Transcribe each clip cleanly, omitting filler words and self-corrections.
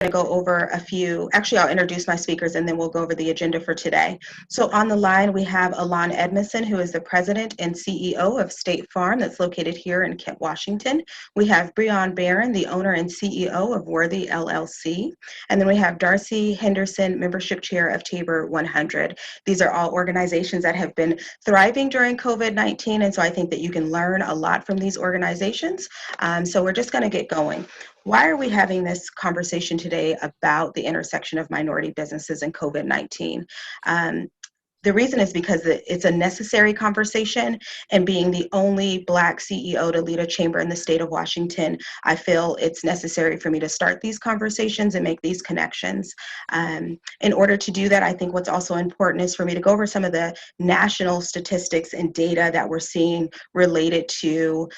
to go over a few, actually I'll introduce my speakers and then we'll go over the agenda for today. So on the line we have Alon Edmondson, who is the president and CEO of State Farm that's located here in Kent, Washington. We have Breon Barron, the owner and CEO of Worthy LLC. And then we have Darcy Henderson, membership chair of Tabor 100. These are all organizations that have been thriving during COVID-19, and so I think that you can learn a lot from these organizations. So we're just going to get going. Why are we having this conversation today about the intersection of minority businesses and COVID-19? The reason is because it's a necessary conversation, and being the only Black CEO to lead a chamber in the state of Washington, I feel it's necessary for me to start these conversations and make these connections. In order to do that, I think what's also important is for me to go over some of the national statistics and data that we're seeing related to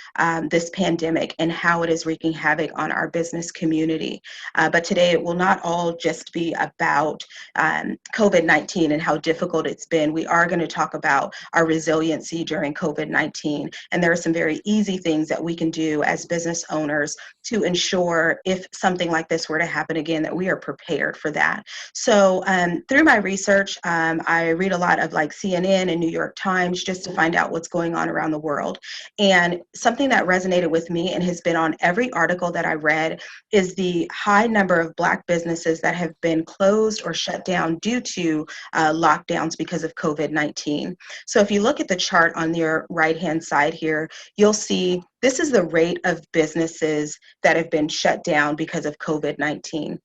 this pandemic and how it is wreaking havoc on our business community. But today it will not all just be about COVID-19 and how difficult it's been. We are going to talk about our resiliency during COVID-19, and there are some very easy things that we can do as business owners to ensure if something like this were to happen again, that we are prepared for that. So through my research, I read a lot of like CNN and New York Times just to find out what's going on around the world. And something that resonated with me and has been on every article that I read is the high number of Black businesses that have been closed or shut down due to lockdowns because of COVID-19. So if you look at the chart on your right-hand side here, you'll see this is the rate of businesses that have been shut down because of COVID-19.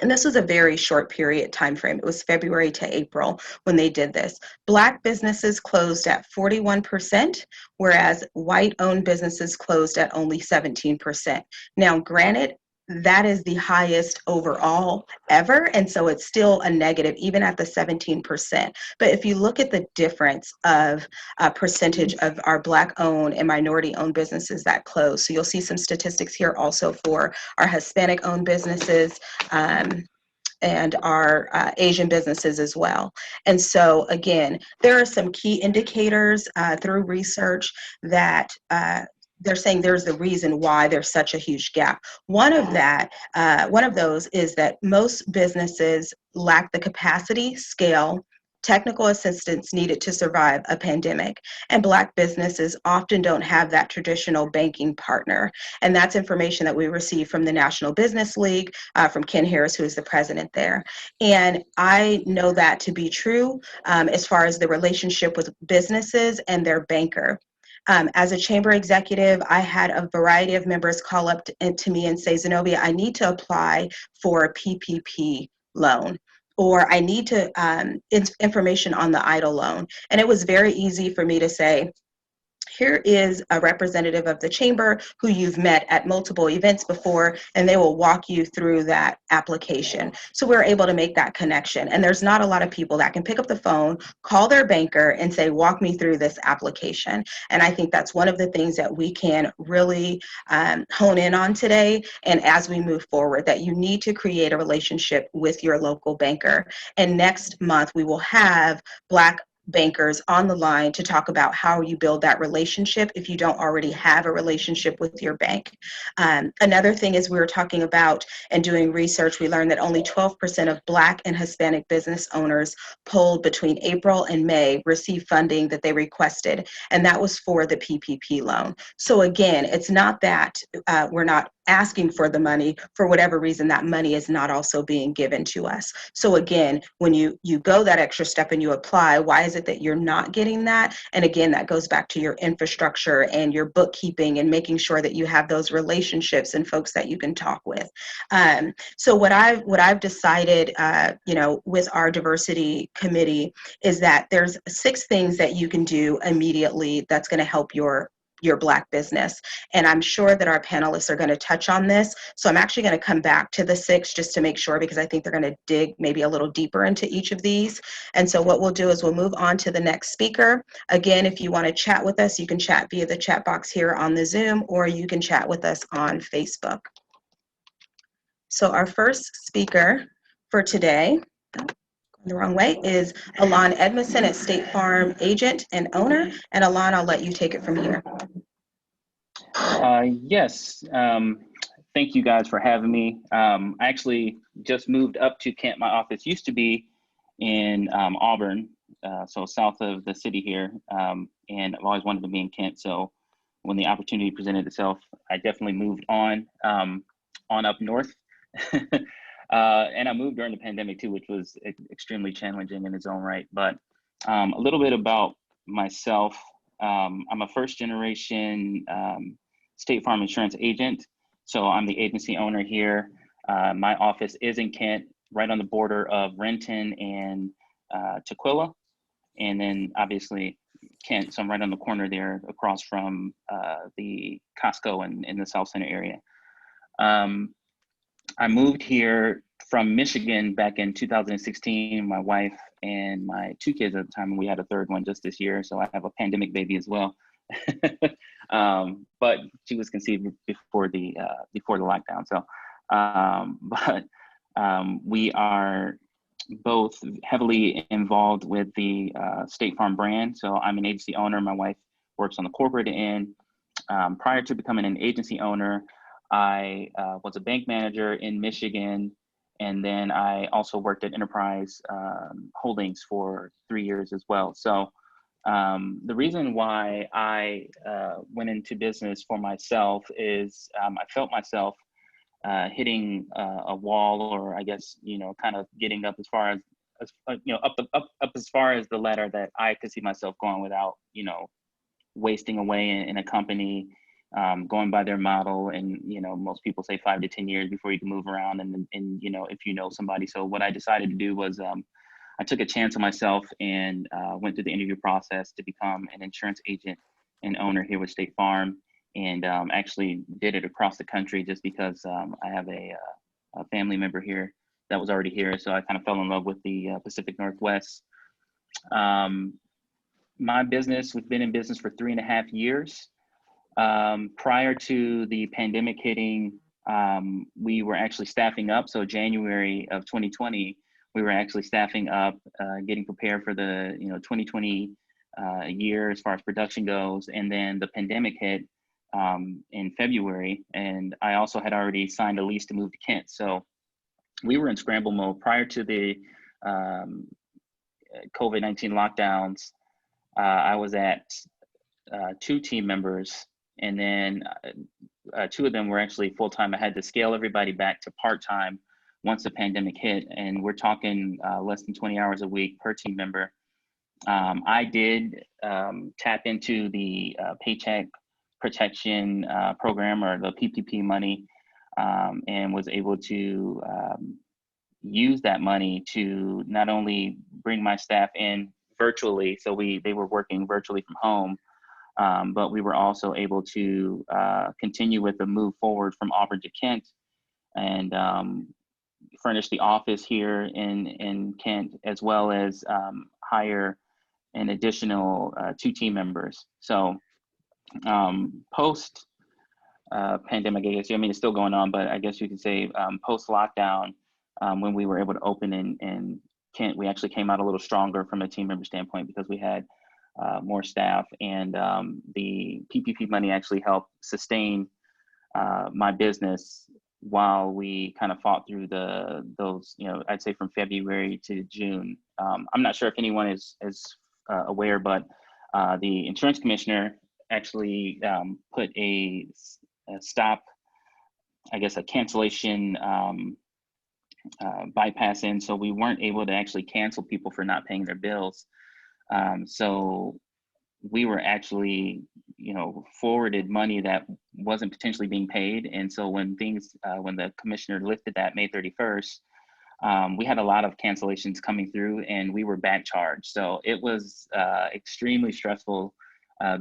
And this was a very short period time frame. It was February to April when they did this. Black businesses closed at 41%, whereas white-owned businesses closed at only 17%. Now, granted, that is the highest overall ever, and so it's still a negative even at the 17%. But if you look at the difference of percentage of our Black-owned and minority-owned businesses that close, so you'll see some statistics here also for our Hispanic-owned businesses, and our Asian businesses as well. And so again, there are some key indicators through research that they're saying there's the reason why there's such a huge gap. One of those is that most businesses lack the capacity, scale, technical assistance needed to survive a pandemic. And Black businesses often don't have that traditional banking partner. And that's information that we received from the National Business League, from Ken Harris, who is the president there. And I know that to be true as far as the relationship with businesses and their banker. As a chamber executive, I had a variety of members call up to me and say, Zenobia, I need to apply for a PPP loan, or I need to information on the EIDL loan. And it was very easy for me to say, here is a representative of the chamber who you've met at multiple events before, and they will walk you through that application. So we're able to make that connection. And there's not a lot of people that can pick up the phone, call their banker, and say, walk me through this application. And I think that's one of the things that we can really hone in on today. And as we move forward, that you need to create a relationship with your local banker. And next month, we will have Black bankers on the line to talk about how you build that relationship if you don't already have a relationship with your bank. Another thing is we were talking about and doing research, we learned that only 12% of Black and Hispanic business owners polled between April and May received funding that they requested, and that was for the PPP loan. So again, it's not that we're not asking for the money. For whatever reason, that money is not also being given to us. So again, when you go that extra step and you apply, why is it that you're not getting that? And again, that goes back to your infrastructure and your bookkeeping and making sure that you have those relationships and folks that you can talk with. So what I've decided, with our diversity committee is that there's 6 things that you can do immediately that's going to help your Black business. And I'm sure that our panelists are going to touch on this. So I'm actually going to come back to the 6 just to make sure, because I think they're going to dig maybe a little deeper into each of these. And so what we'll do is we'll move on to the next speaker. Again, if you want to chat with us, you can chat via the chat box here on the Zoom, or you can chat with us on Facebook. So our first speaker for today, the wrong way, is Alon Edmondson at State Farm, agent and owner. And Alon, I'll let you take it from here. Yes. thank you guys for having me. I actually just moved up to Kent. My office used to be in Auburn, so south of the city here, and I've always wanted to be in Kent. So when the opportunity presented itself, I definitely moved on up north. And I moved during the pandemic too, which was extremely challenging in its own right. But a little bit about myself. I'm a first generation State Farm insurance agent. So I'm the agency owner here. My office is in Kent, right on the border of Renton and Tukwila. And then obviously Kent, so I'm right on the corner there across from the Costco in the South Center area. I moved here from Michigan back in 2016. My wife and my two kids at the time, and we had a third one just this year. So I have a pandemic baby as well. But she was conceived before the lockdown. So, we are both heavily involved with the State Farm brand. So I'm an agency owner. My wife works on the corporate end. Prior to becoming an agency owner, I was a bank manager in Michigan, and then I also worked at Enterprise Holdings for 3 years as well. So the reason why I went into business for myself is I felt myself hitting a wall, or I guess, kind of getting up as far as up as far as the ladder that I could see myself going without, wasting away in a company, going by their model. And, most people say 5 to 10 years before you can move around and if you know somebody. So what I decided to do was I took a chance on myself and went through the interview process to become an insurance agent and owner here with State Farm, and actually did it across the country just because I have a family member here that was already here. So I kind of fell in love with the Pacific Northwest. My business, we've been in business for 3.5 years. Prior to the pandemic hitting, we were actually staffing up. So January of 2020, we were actually staffing up, getting prepared for the 2020 year as far as production goes. And then the pandemic hit in February, and I also had already signed a lease to move to Kent. So we were in scramble mode prior to the COVID-19 lockdowns. I was at 2 team members, and then 2 of them were actually full-time. I had to scale everybody back to part-time once the pandemic hit, and we're talking less than 20 hours a week per team member. I did tap into the Paycheck Protection Program, or the PPP money, and was able to use that money to not only bring my staff in virtually, so they were working virtually from home, but we were also able to continue with the move forward from Auburn to Kent, and furnish the office here in Kent, as well as hire an additional 2 team members. So post pandemic, I guess, it's still going on, but I guess you could say post lockdown, when we were able to open in Kent, we actually came out a little stronger from a team member standpoint because we had more staff, and the PPP money actually helped sustain my business while we kind of fought through those, I'd say from February to June. I'm not sure if anyone is aware, but the insurance commissioner actually put a stop, I guess, a cancellation bypass in, so we weren't able to actually cancel people for not paying their bills. So we were actually, forwarded money that wasn't potentially being paid. And so when when the commissioner lifted that May 31st, we had a lot of cancellations coming through, and we were back charged. So it was extremely stressful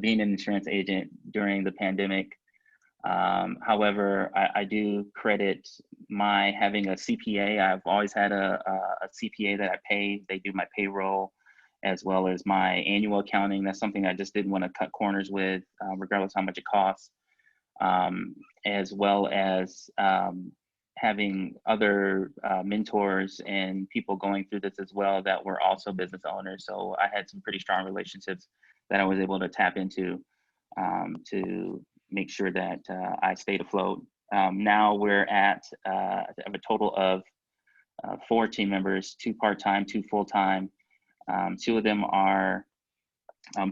being an insurance agent during the pandemic. However, I do credit my having a CPA. I've always had a CPA that I pay. They do my payroll as well as my annual accounting. That's something I just didn't want to cut corners with, regardless how much it costs, as well as having other mentors and people going through this as well that were also business owners. So I had some pretty strong relationships that I was able to tap into to make sure that I stayed afloat Now we're at have a total of 4 team members, 2 part-time, 2 full-time. 2 of them are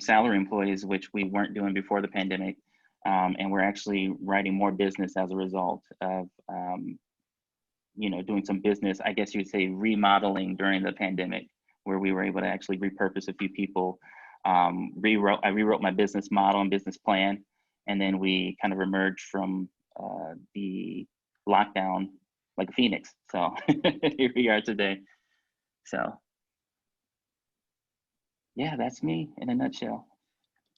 salary employees, which we weren't doing before the pandemic. And we're actually writing more business as a result of, doing some business, I guess you would say remodeling during the pandemic, where we were able to actually repurpose a few people. I rewrote my business model and business plan, and then we kind of emerged from the lockdown like a phoenix. So here we are today. So yeah, that's me in a nutshell.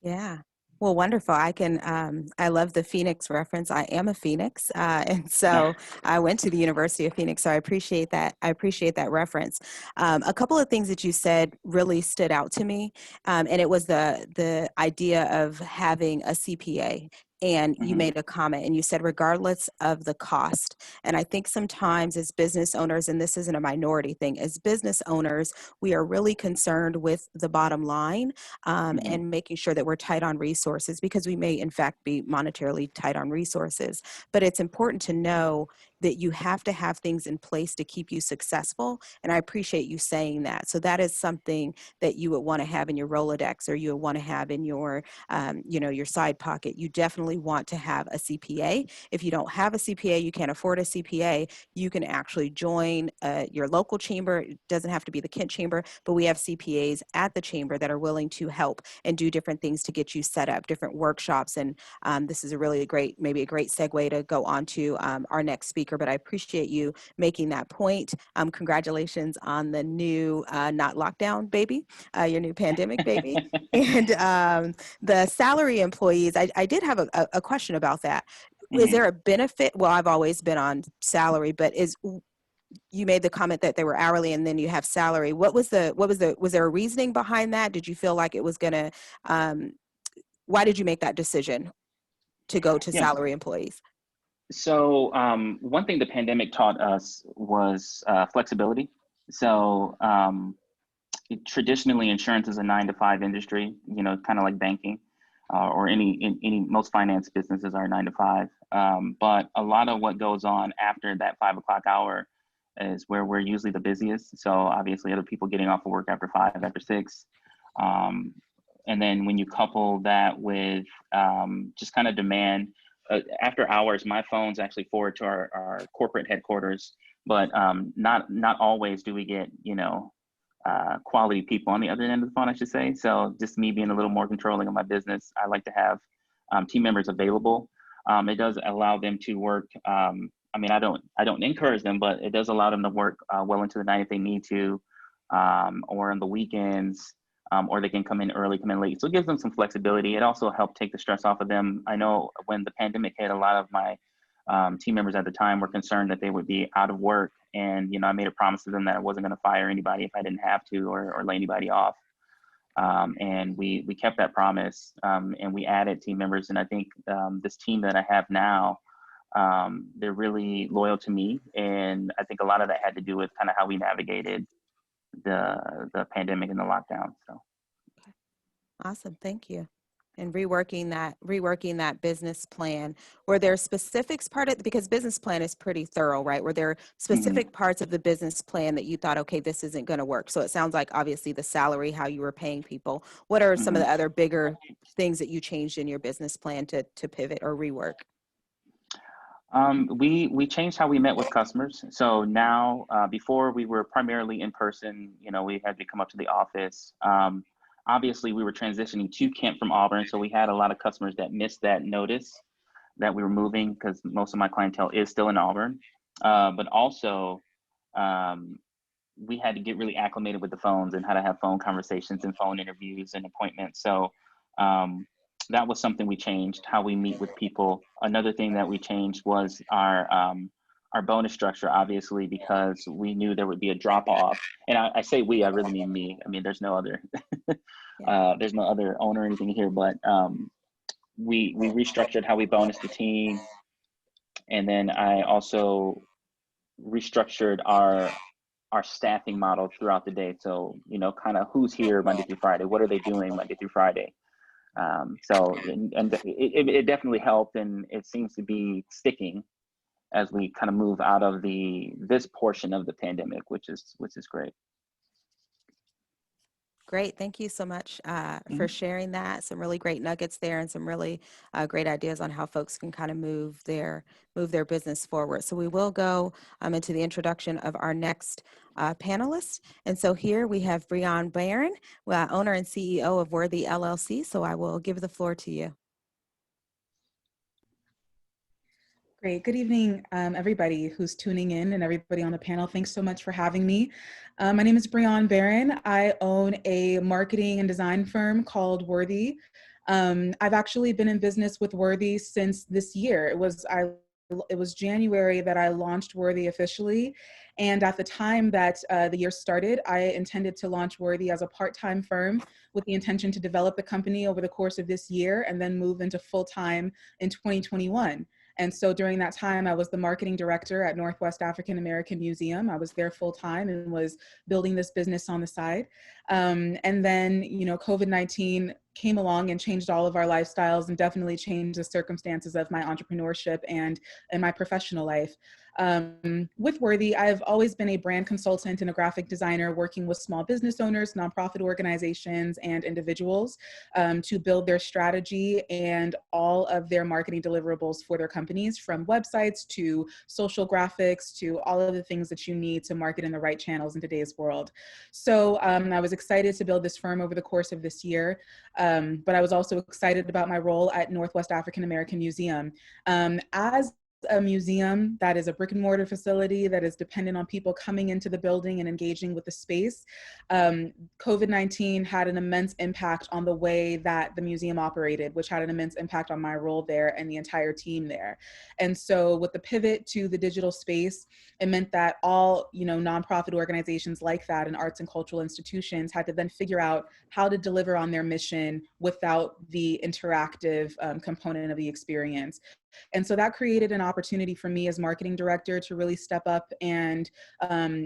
Yeah. Well, wonderful. I love the Phoenix reference. I am a Phoenix. And so I went to the University of Phoenix. So I appreciate that. I appreciate that reference. A couple of things that you said really stood out to me. And it was the idea of having a CPA. And you made a comment and you said, regardless of the cost. And I think sometimes as business owners, and this isn't a minority thing, as business owners, we are really concerned with the bottom line and making sure that we're tight on resources, because we may in fact be monetarily tight on resources. But it's important to know that you have to have things in place to keep you successful. And I appreciate you saying that. So that is something that you would want to have in your Rolodex, or you would want to have in your, your side pocket. You definitely want to have a CPA. If you don't have a CPA, you can't afford a CPA, you can actually join your local chamber. It doesn't have to be the Kent Chamber, but we have CPAs at the chamber that are willing to help and do different things to get you set up, different workshops. And this is maybe a great segue to go on to our next speaker, but I appreciate you making that point. Congratulations on the new, not lockdown baby, your new pandemic baby. And the salary employees, I did have a question about that. Is there a benefit? Well, I've always been on salary, but you made the comment that they were hourly and then you have salary. Was there a reasoning behind that? Did you feel like it was gonna, why did you make that decision to go to salary employees? So one thing the pandemic taught us was flexibility. So traditionally, insurance is a 9-to-5 industry, kind of like banking, or most finance businesses are 9-to-5. But a lot of what goes on after that 5 o'clock hour is where we're usually the busiest. So obviously other people getting off of work after 5, after 6. And then when you couple that with just kind of demand, after hours, my phone's actually forward to our corporate headquarters, but not always do we get, quality people on the other end of the phone, I should say. So just me being a little more controlling of my business, I like to have team members available. It does allow them to work. I don't encourage them, but it does allow them to work well into the night if they need to, or on the weekends, or they can come in early, come in late. So it gives them some flexibility. It also helped take the stress off of them. I know when the pandemic hit, a lot of my team members at the time were concerned that they would be out of work. And, I made a promise to them that I wasn't going to fire anybody if I didn't have to, or lay anybody off. And we kept that promise, and we added team members. And I think this team that I have now, they're really loyal to me. And I think a lot of that had to do with kind of how we navigated the pandemic and the lockdown. So awesome, thank you. And reworking that business plan, were there specifics because business plan is pretty thorough, right? Were there specific parts of the business plan that you thought, okay, this isn't going to work? So it sounds like obviously the salary, how you were paying people. What are some of the other bigger things that you changed in your business plan to pivot or rework? We changed how we met with customers. So now, before we were primarily in person, we had to come up to the office. Obviously we were transitioning to Kent from Auburn. So we had a lot of customers that missed that notice that we were moving, because most of my clientele is still in Auburn. But also, we had to get really acclimated with the phones and how to have phone conversations and phone interviews and appointments. So that was something we changed, how we meet with people. Another thing that we changed was our bonus structure, obviously, because we knew there would be a drop off. And I say we, I really mean me. I mean, there's no other, there's no other owner or anything here, but we restructured how we bonus the team. And then I also restructured our staffing model throughout the day. So, kind of who's here Monday through Friday, what are they doing Monday through Friday? So it definitely helped, and it seems to be sticking. as we kind of move out of this portion of the pandemic, which is great. Great. Thank you so much for Mhm. sharing that. Some really great nuggets there and some really great ideas on how folks can kind of move their business forward. So we will go into the introduction of our next panelist. And so here we have Breon Barron, owner and CEO of Worthy LLC. So I will give the floor to you. Great. Good evening, everybody who's tuning in and everybody on the panel. Thanks so much for having me. My name is Breon Barron. I own a marketing and design firm called Worthy. I've actually been in business with Worthy since this year. It was January that I launched Worthy officially. And at the time that the year started, I intended to launch Worthy as a part-time firm with the intention to develop the company over the course of this year and then move into full-time in 2021. And so during that time, I was the marketing director at Northwest African American Museum. I was there full time and was building this business on the side. And then, COVID-19 came along and changed all of our lifestyles and definitely changed the circumstances of my entrepreneurship and my professional life. With Worthy, I've always been a brand consultant and a graphic designer working with small business owners, nonprofit organizations, and individuals to build their strategy and all of their marketing deliverables for their companies, from websites to social graphics to all of the things that you need to market in the right channels in today's world. So I was excited to build this firm over the course of this year, but I was also excited about my role at Northwest African American Museum. As a museum that is a brick and mortar facility that is dependent on people coming into the building and engaging with the space, COVID-19 had an immense impact on the way that the museum operated, which had an immense impact on my role there and the entire team there. And so with the pivot to the digital space, it meant that all, nonprofit organizations like that and arts and cultural institutions had to then figure out how to deliver on their mission without the interactive component of the experience. And so that created an opportunity for me as marketing director to really step up and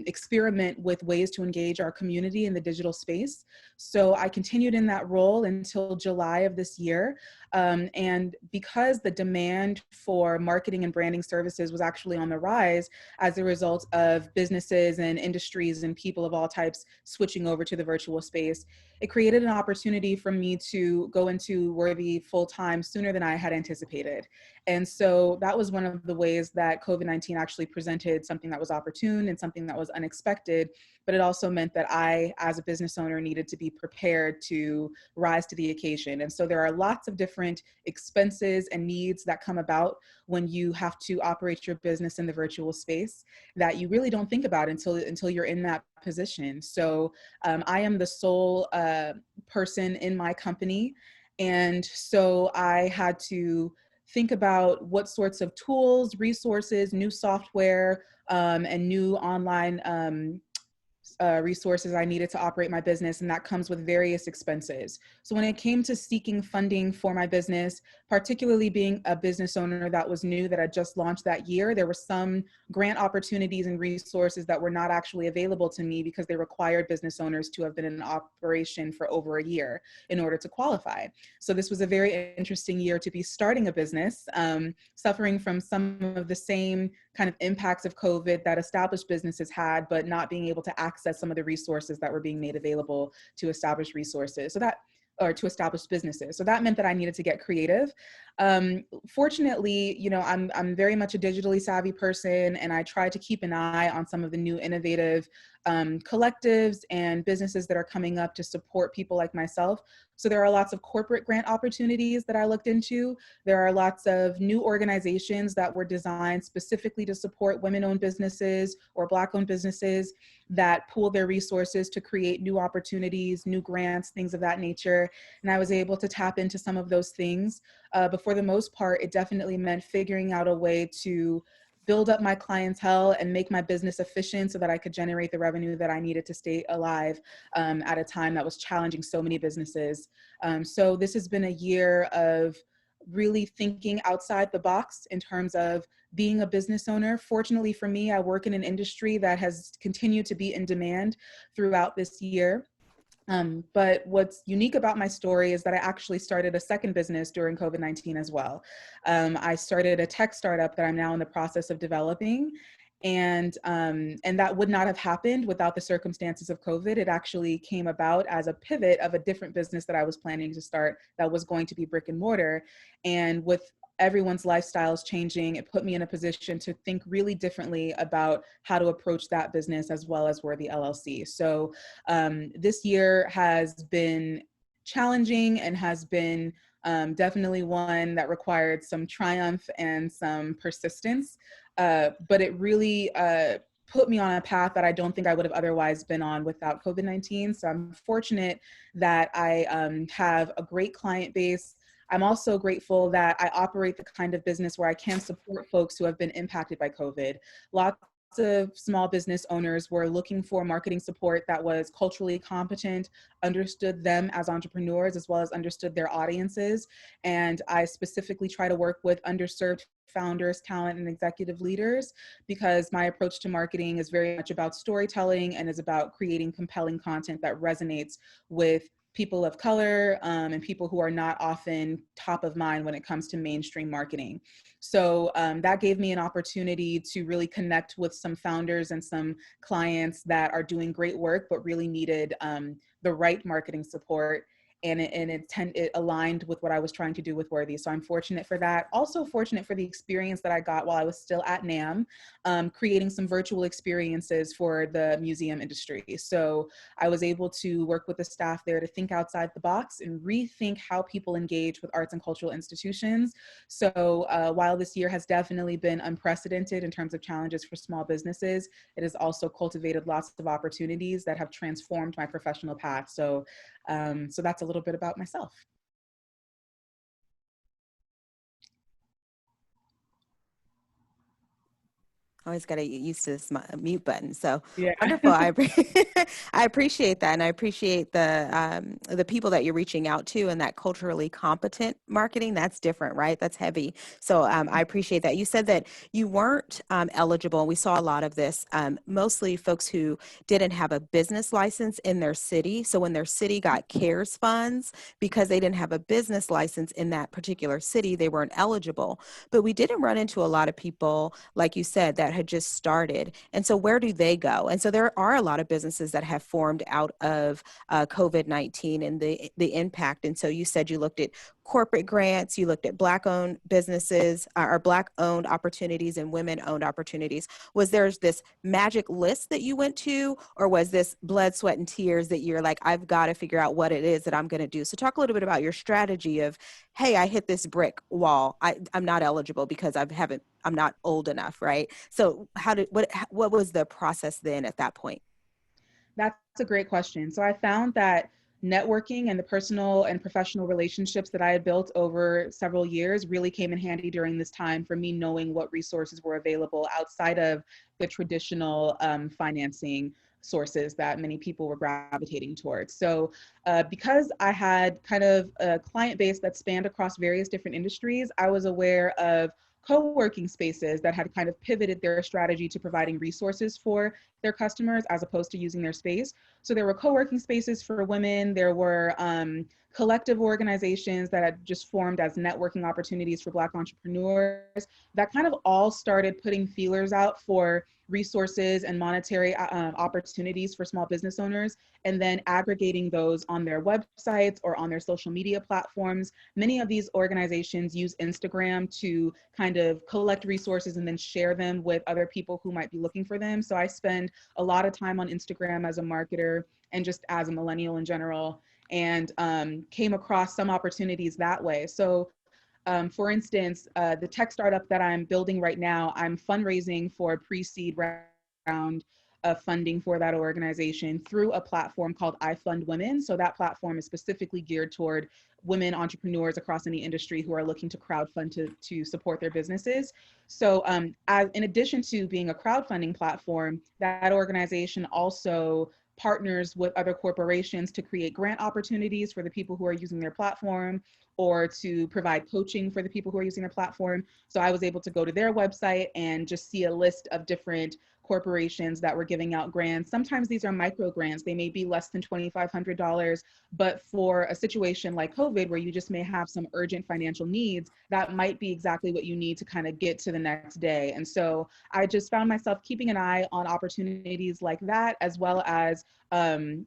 experiment with ways to engage our community in the digital space. So I continued in that role until July of this year. And because the demand for marketing and branding services was actually on the rise as a result of businesses and industries and people of all types switching over to the virtual space, it created an opportunity for me to go into Worthy full-time sooner than I had anticipated. And so that was one of the ways that COVID-19 actually presented something that was opportune and something that was unexpected, but it also meant that I, as a business owner, needed to be prepared to rise to the occasion. And so there are lots of different expenses and needs that come about when you have to operate your business in the virtual space that you really don't think about until you're in that position. So I am the sole person in my company. And so I had to think about what sorts of tools, resources, new software, and new online resources I needed to operate my business, and that comes with various expenses. So when it came to seeking funding for my business, particularly being a business owner that was new, that I just launched that year, there were some grant opportunities and resources that were not actually available to me because they required business owners to have been in operation for over a year in order to qualify. So this was a very interesting year to be starting a business, suffering from some of the same kind of impacts of COVID that established businesses had, but not being able to access some of the resources that were being made available to established resources. To establish businesses. So that meant that I needed to get creative. Fortunately, I'm very much a digitally savvy person, and I try to keep an eye on some of the new innovative collectives and businesses that are coming up to support people like myself. So there are lots of corporate grant opportunities that I looked into. There are lots of new organizations that were designed specifically to support women-owned businesses or Black-owned businesses that pool their resources to create new opportunities, new grants, things of that nature. And I was able to tap into some of those things. But for the most part, it definitely meant figuring out a way to build up my clientele and make my business efficient so that I could generate the revenue that I needed to stay alive at a time that was challenging so many businesses. So this has been a year of really thinking outside the box in terms of being a business owner. Fortunately for me, I work in an industry that has continued to be in demand throughout this year. But what's unique about my story is that I actually started a second business during COVID-19 as well. I started a tech startup that I'm now in the process of developing. And that would not have happened without the circumstances of COVID. It actually came about as a pivot of a different business that I was planning to start that was going to be brick and mortar. And with everyone's lifestyles changing, it put me in a position to think really differently about how to approach that business as well as Worthy LLC. So this year has been challenging and has been definitely one that required some triumph and some persistence. But it really put me on a path that I don't think I would have otherwise been on without COVID-19. So I'm fortunate that I have a great client base. I'm also grateful that I operate the kind of business where I can support folks who have been impacted by COVID. Lots of small business owners were looking for marketing support that was culturally competent, understood them as entrepreneurs, as well as understood their audiences. And I specifically try to work with underserved founders, talent, and executive leaders, because my approach to marketing is very much about storytelling and is about creating compelling content that resonates with people of color and people who are not often top of mind when it comes to mainstream marketing. So that gave me an opportunity to really connect with some founders and some clients that are doing great work, but really needed the right marketing support. And it aligned with what I was trying to do with Worthy. So I'm fortunate for that. Also fortunate for the experience that I got while I was still at NAMM, creating some virtual experiences for the museum industry. So I was able to work with the staff there to think outside the box and rethink how people engage with arts and cultural institutions. So while this year has definitely been unprecedented in terms of challenges for small businesses, it has also cultivated lots of opportunities that have transformed my professional path. So that's a little bit about myself. Always got to get used to this mute button. So Yeah. wonderful. I appreciate that. And I appreciate the people that you're reaching out to, and that culturally competent marketing. That's different, right? That's heavy. So I appreciate that. You said that you weren't eligible. And we saw a lot of this, mostly folks who didn't have a business license in their city. So when their city got CARES funds, because they didn't have a business license in that particular city, they weren't eligible. But we didn't run into a lot of people, like you said, that had just started. And so where do they go? And so there are a lot of businesses that have formed out of COVID-19 and the impact. And so you said you looked at corporate grants, you looked at Black-owned businesses or Black-owned opportunities and women-owned opportunities. Was there this magic list that you went to, or was this blood, sweat, and tears that you're like, I've got to figure out what it is that I'm going to do? So talk a little bit about your strategy of, hey, I hit this brick wall. I'm not eligible because I'm not old enough, right? So what was the process then at that point? That's a great question. So I found that networking and the personal and professional relationships that I had built over several years really came in handy during this time for me knowing what resources were available outside of the traditional financing sources that many people were gravitating towards. So because I had kind of a client base that spanned across various different industries, I was aware of co-working spaces that had kind of pivoted their strategy to providing resources for their customers as opposed to using their space. So there were co-working spaces for women. There were collective organizations that had just formed as networking opportunities for Black entrepreneurs that kind of all started putting feelers out for resources and monetary opportunities for small business owners, and then aggregating those on their websites or on their social media platforms. Many of these organizations use Instagram to kind of collect resources and then share them with other people who might be looking for them. So I spend a lot of time on Instagram as a marketer and just as a millennial in general, and came across some opportunities that way. So for instance, the tech startup that I'm building right now, I'm fundraising for a pre-seed round of funding for that organization through a platform called I Fund Women. So that platform is specifically geared toward women entrepreneurs across any industry who are looking to crowdfund to support their businesses. So in addition to being a crowdfunding platform, that organization also partners with other corporations to create grant opportunities for the people who are using their platform, or to provide coaching for the people who are using their platform. So I was able to go to their website and just see a list of different corporations that were giving out grants. Sometimes these are micro grants. They may be less than $2,500, but for a situation like COVID, where you just may have some urgent financial needs, that might be exactly what you need to kind of get to the next day. And so I just found myself keeping an eye on opportunities like that, as well as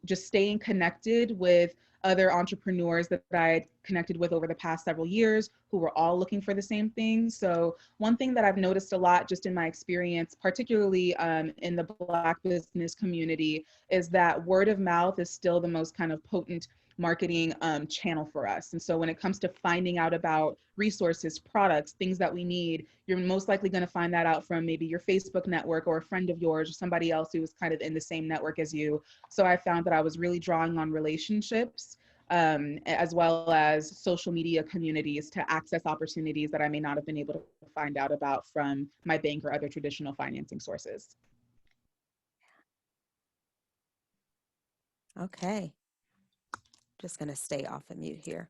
just staying connected with other entrepreneurs that I had connected with over the past several years who were all looking for the same thing. So one thing that I've noticed a lot just in my experience, particularly in the Black business community, is that word of mouth is still the most kind of potent marketing channel for us. And so when it comes to finding out about resources, products, things that we need, you're most likely going to find that out from maybe your Facebook network or a friend of yours or somebody else who was kind of in the same network as you. So I found that I was really drawing on relationships as well as social media communities to access opportunities that I may not have been able to find out about from my bank or other traditional financing sources. Okay. Just going to stay off of mute here.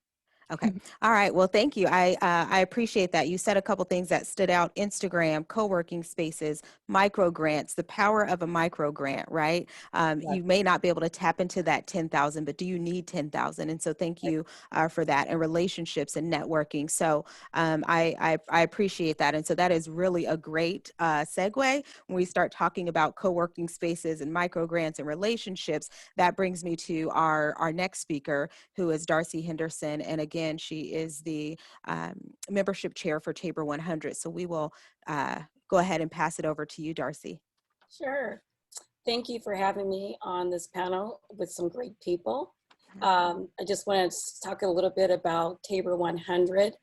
Okay. All right. Well, thank you. I appreciate that. You said a couple things that stood out: Instagram, co-working spaces, micro grants, the power of a micro grant, right? You may not be able to tap into that 10,000, but do you need 10,000? And so thank you for that, and relationships and networking. So I appreciate that. And so that is really a great segue when we start talking about co-working spaces and micro grants and relationships. That brings me to our next speaker, who is Darcy Henderson. And again, she is the membership chair for Tabor 100. So we will go ahead and pass it over to you, Darcy. Sure. Thank you for having me on this panel with some great people. I just want to talk a little bit about Tabor 100.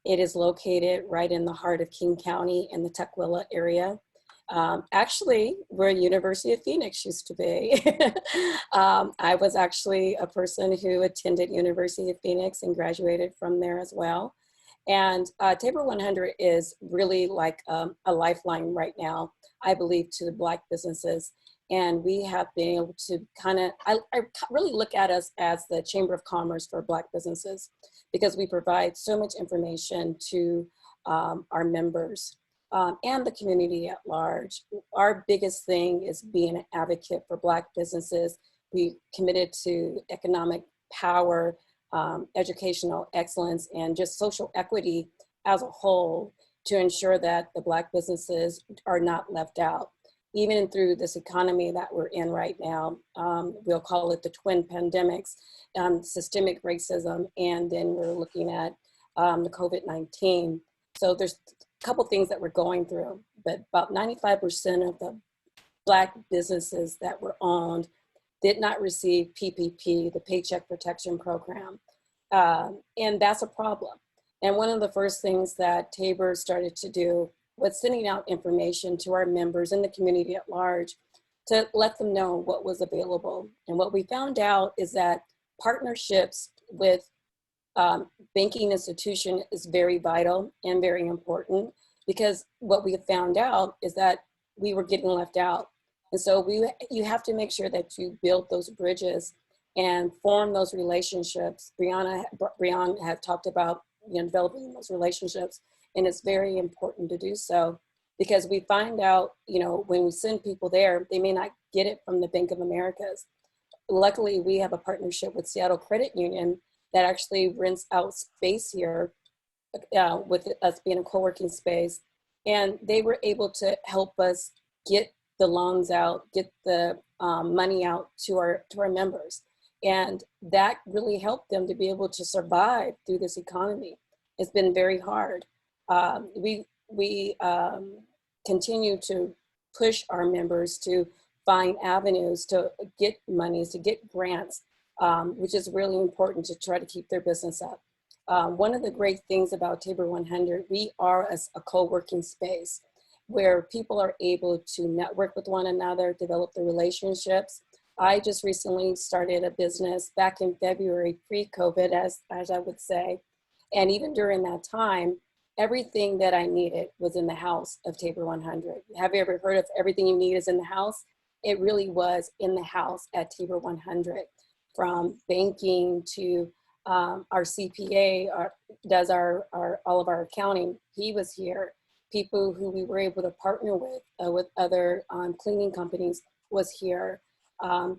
It is located right in the heart of King County in the Tukwila area. Actually, where University of Phoenix used to be. I was actually a person who attended University of Phoenix and graduated from there as well. And Tabor 100 is really like a lifeline right now, I believe, to Black businesses. And we have been able to kind of, I really look at us as the Chamber of Commerce for Black businesses, because we provide so much information to our members. And the community at large. Our biggest thing is being an advocate for Black businesses. We committed to economic power, educational excellence, and just social equity as a whole to ensure that the Black businesses are not left out. Even through this economy that we're in right now, we'll call it the twin pandemics, systemic racism, and then we're looking at the COVID-19. So there's a couple things that we're going through, but about 95% of the Black businesses that were owned did not receive PPP, the Paycheck Protection Program. And that's a problem. And one of the first things that Tabor started to do was sending out information to our members in the community at large to let them know what was available. And what we found out is that partnerships with banking institution is very vital and very important, because what we have found out is that we were getting left out. And so you have to make sure that you build those bridges and form those relationships. Brianna had talked about developing those relationships, and it's very important to do so, because we find out, when we send people there, they may not get it from the Bank of Americas. Luckily, we have a partnership with Seattle Credit Union that actually rents out space here with us being a co-working space. And they were able to help us get the loans out, get the money out to our members. And that really helped them to be able to survive through this economy. It's been very hard. We continue to push our members to find avenues to get monies, to get grants, which is really important to try to keep their business up. One of the great things about Tabor 100, we are a co-working space where people are able to network with one another, develop the relationships. I just recently started a business back in February, pre-COVID, as I would say. And even during that time, everything that I needed was in the house of Tabor 100. Have you ever heard of everything you need is in the house? It really was in the house at Tabor 100, from banking to our CPA does all of our accounting. He was here. people who we were able to partner with other cleaning companies was here.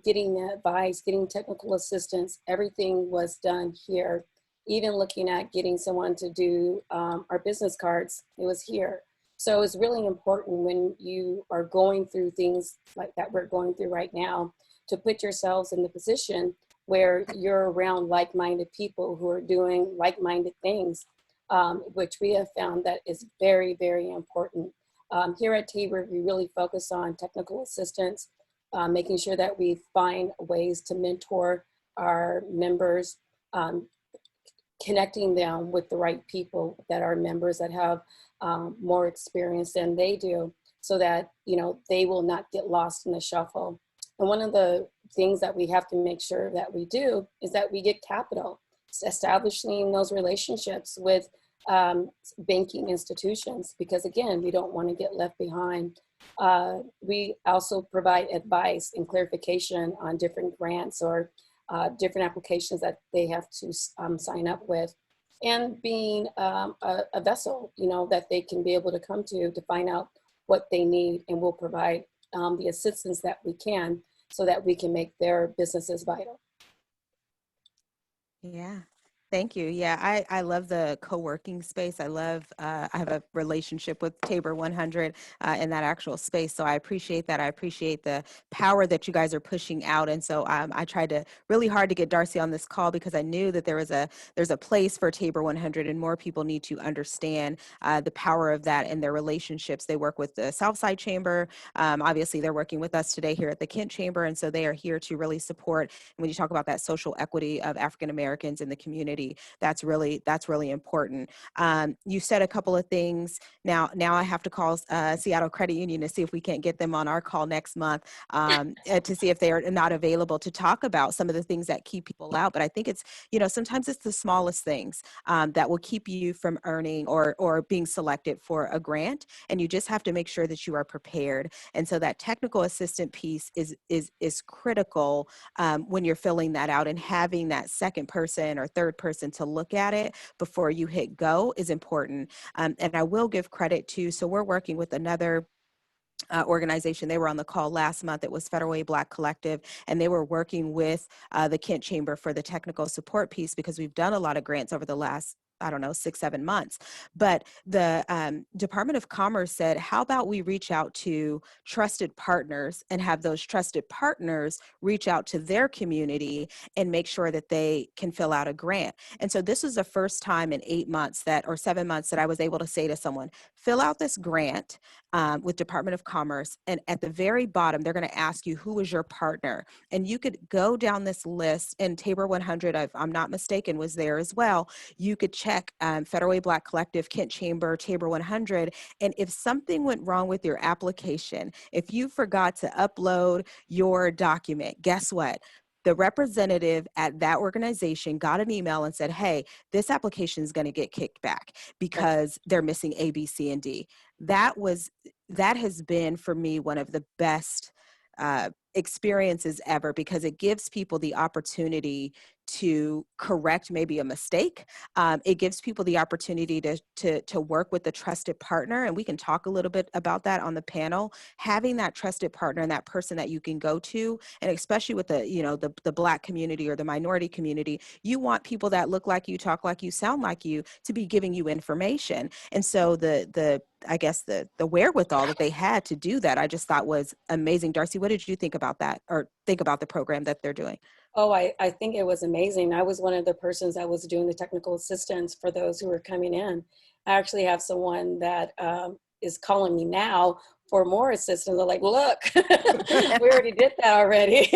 Getting advice, getting technical assistance, everything was done here. Even looking at getting someone to do our business cards, it was here. So it's really important when you are going through things like that we're going through right now to put yourselves in the position where you're around like-minded people who are doing like-minded things, which we have found that is very, very important. Here at Tabor, we really focus on technical assistance, making sure that we find ways to mentor our members, connecting them with the right people that are members that have more experience than they do, so that they will not get lost in the shuffle. And one of the things that we have to make sure that we do is that we get capital, establishing those relationships with banking institutions, because again, we don't want to get left behind. We also provide advice and clarification on different grants or different applications that they have to sign up with, and being a vessel, that they can be able to come to find out what they need, and we'll provide the assistance that we can so that we can make their businesses vital. Yeah. Thank you. Yeah, I love the co-working space. I have a relationship with Tabor 100 in that actual space. So I appreciate that. I appreciate the power that you guys are pushing out. And so I tried to really hard to get Darcy on this call because I knew that there's a place for Tabor 100, and more people need to understand the power of that and their relationships. They work with the Southside Chamber. Obviously, they're working with us today here at the Kent Chamber. And so they are here to really support. And when you talk about that social equity of African Americans in the community, that's really important. You said a couple of things. Now I have to call Seattle Credit Union to see if we can't get them on our call next month to see if they are not available to talk about some of the things that keep people out. But I think it's, sometimes it's the smallest things that will keep you from earning or being selected for a grant. And you just have to make sure that you are prepared. And so that technical assistant piece is critical when you're filling that out, and having that second person or third person to look at it before you hit go is important. And I will give credit to, so we're working with another organization. They were on the call last month. It was Federal Way Black Collective, and they were working with the Kent Chamber for the technical support piece, because we've done a lot of grants over the last 6-7 months. But the Department of Commerce said, how about we reach out to trusted partners and have those trusted partners reach out to their community and make sure that they can fill out a grant. And so this was the first time in 8 months or 7 months that I was able to say to someone, fill out this grant with Department of Commerce. And at the very bottom, they're going to ask you, who is your partner? And you could go down this list, and Tabor 100, if I'm not mistaken, was there as well. You could check Federal Way Black Collective, Kent Chamber, Tabor 100. And if something went wrong with your application, if you forgot to upload your document, guess what? The representative at that organization got an email and said, hey, this application is going to get kicked back because they're missing A, B, C, and D. That has been, for me, one of the best experiences ever, because it gives people the opportunity to correct maybe a mistake. It gives people the opportunity to work with a trusted partner, and we can talk a little bit about that on the panel. Having that trusted partner and that person that you can go to, and especially with the Black community or the minority community, you want people that look like you, talk like you, sound like you, to be giving you information. And so the wherewithal that they had to do that, I just thought was amazing. Darcy, what did you think about that, or think about the program that they're doing? Oh, I think it was amazing. I was one of the persons that was doing the technical assistance for those who were coming in. I actually have someone that is calling me now for more assistance. They're like, look, we already did that already.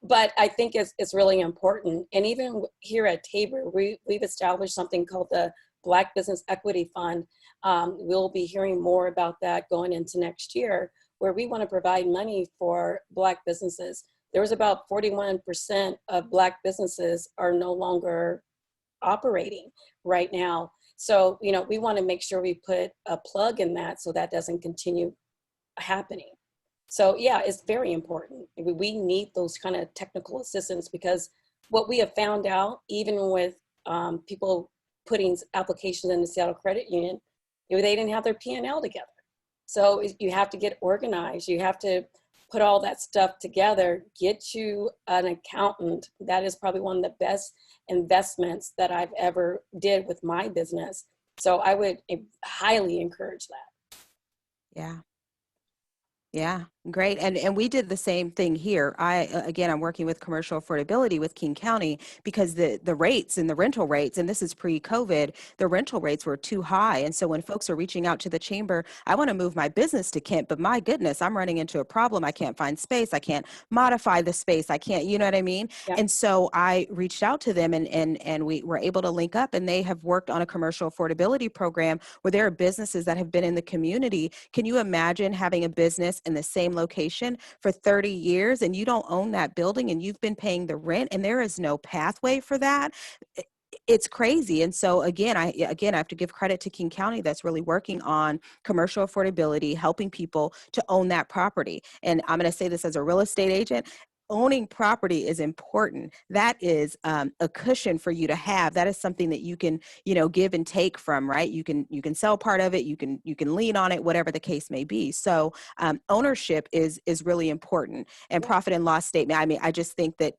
But I think it's really important. And even here at Tabor, we've established something called the Black Business Equity Fund. We'll be hearing more about that going into next year, where we want to provide money for Black businesses. There was about 41% of Black businesses are no longer operating right now. So, we want to make sure we put a plug in that so that doesn't continue happening. So yeah, it's very important. We need those kind of technical assistance, because what we have found out, even with people putting applications in the Seattle Credit Union, Maybe they didn't have their P&L together. So you have to get organized. You have to put all that stuff together, get you an accountant. That is probably one of the best investments that I've ever did with my business. So I would highly encourage that. Yeah. Yeah, great. And we did the same thing here. Again, I'm working with commercial affordability with King County because the rates and the rental rates, and this is pre-COVID, the rental rates were too high. And so when folks are reaching out to the chamber, I want to move my business to Kent, but my goodness, I'm running into a problem. I can't find space. I can't modify the space. I can't, you know what I mean? Yeah. And so I reached out to them and we were able to link up, and they have worked on a commercial affordability program where there are businesses that have been in the community. Can you imagine having a business in the same location for 30 years and you don't own that building and you've been paying the rent and there is no pathway for that? It's crazy. And so again, I have to give credit to King County that's really working on commercial affordability, helping people to own that property. And I'm going to say this as a real estate agent. Owning property is important. That is a cushion for you to have. That is something that you can, give and take from, right? You can sell part of it. You can lean on it, whatever the case may be. So ownership is really important. And profit and loss statement. I mean, I just think that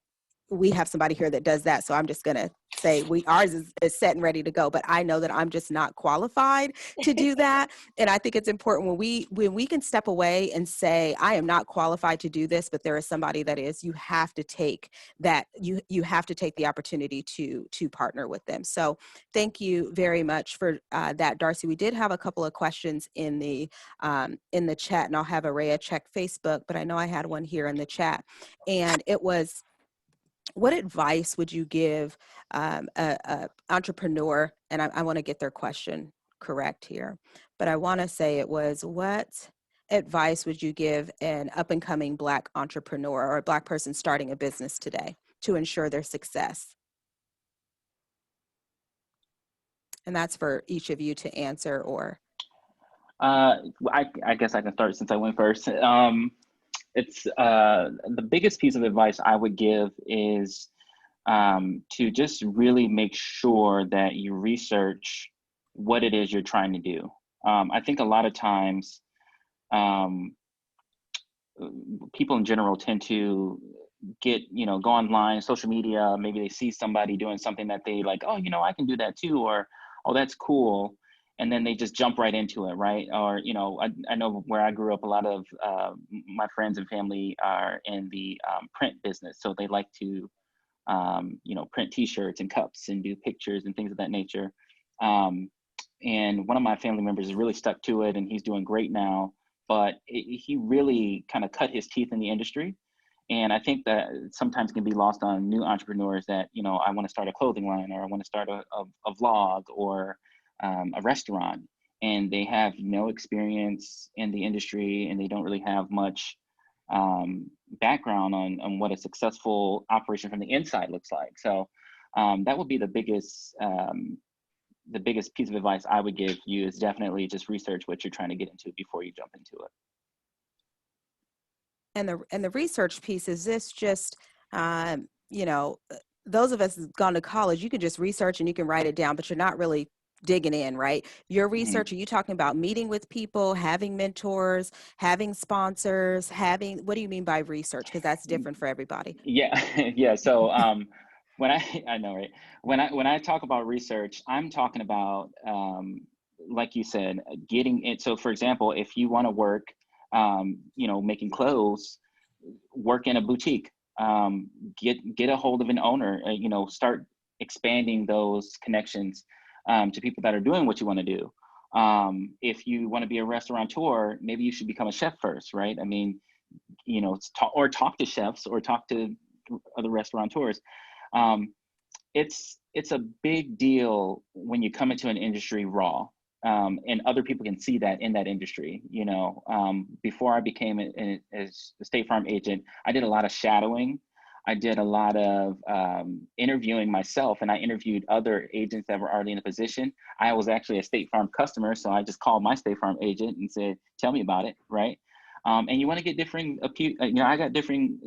we have somebody here that does that. So I'm just going to say ours is set and ready to go, but I know that I'm just not qualified to do that. And I think it's important when we can step away and say, I am not qualified to do this, but there is somebody that is, you have to take that, you have to take the opportunity to partner with them. So thank you very much for that, Darcy. We did have a couple of questions in the chat, and I'll have Araya check Facebook, but I know I had one here in the chat, and it was, what advice would you give a entrepreneur? And I want to get their question correct here, but I want to say it was, what advice would you give an up and coming Black entrepreneur or a Black person starting a business today to ensure their success? And that's for each of you to answer, or. I guess I can start since I went first. It's the biggest piece of advice I would give is to just really make sure that you research what it is you're trying to do. I think a lot of times people in general tend to go online, social media, maybe they see somebody doing something that they like, oh, I can do that too, or, oh, that's cool. And then they just jump right into it, right? Or, I know where I grew up, a lot of my friends and family are in the print business. So they like to, print t-shirts and cups and do pictures and things of that nature. And one of my family members is really stuck to it, and he's doing great now, but he really kind of cut his teeth in the industry. And I think that sometimes can be lost on new entrepreneurs that, I want to start a clothing line, or I want to start a vlog, or a restaurant, and they have no experience in the industry, and they don't really have much background on what a successful operation from the inside looks like. So that would be the biggest piece of advice I would give you, is definitely just research what you're trying to get into before you jump into it. And the research piece, is this just, those of us who've gone to college, you can just research and you can write it down, but you're not really digging in, right? Your research, Are you talking about meeting with people, having mentors, having sponsors, what do you mean by research? Because that's different for everybody. Yeah, yeah. So when I know, right? When I talk about research, I'm talking about, like you said, getting it. So for example, if you want to work, making clothes, work in a boutique, get a hold of an owner, start expanding those connections to people that are doing what you want to do. If you want to be a restaurateur, maybe you should become a chef first, right? I mean, talk to chefs or talk to other restaurateurs. It's a big deal when you come into an industry raw, and other people can see that in that industry. Before I became a State Farm agent, I did a lot of shadowing. I did a lot of interviewing myself, and I interviewed other agents that were already in a position. I was actually a State Farm customer, so I just called my State Farm agent and said, tell me about it, right? And you want to get different, I got differing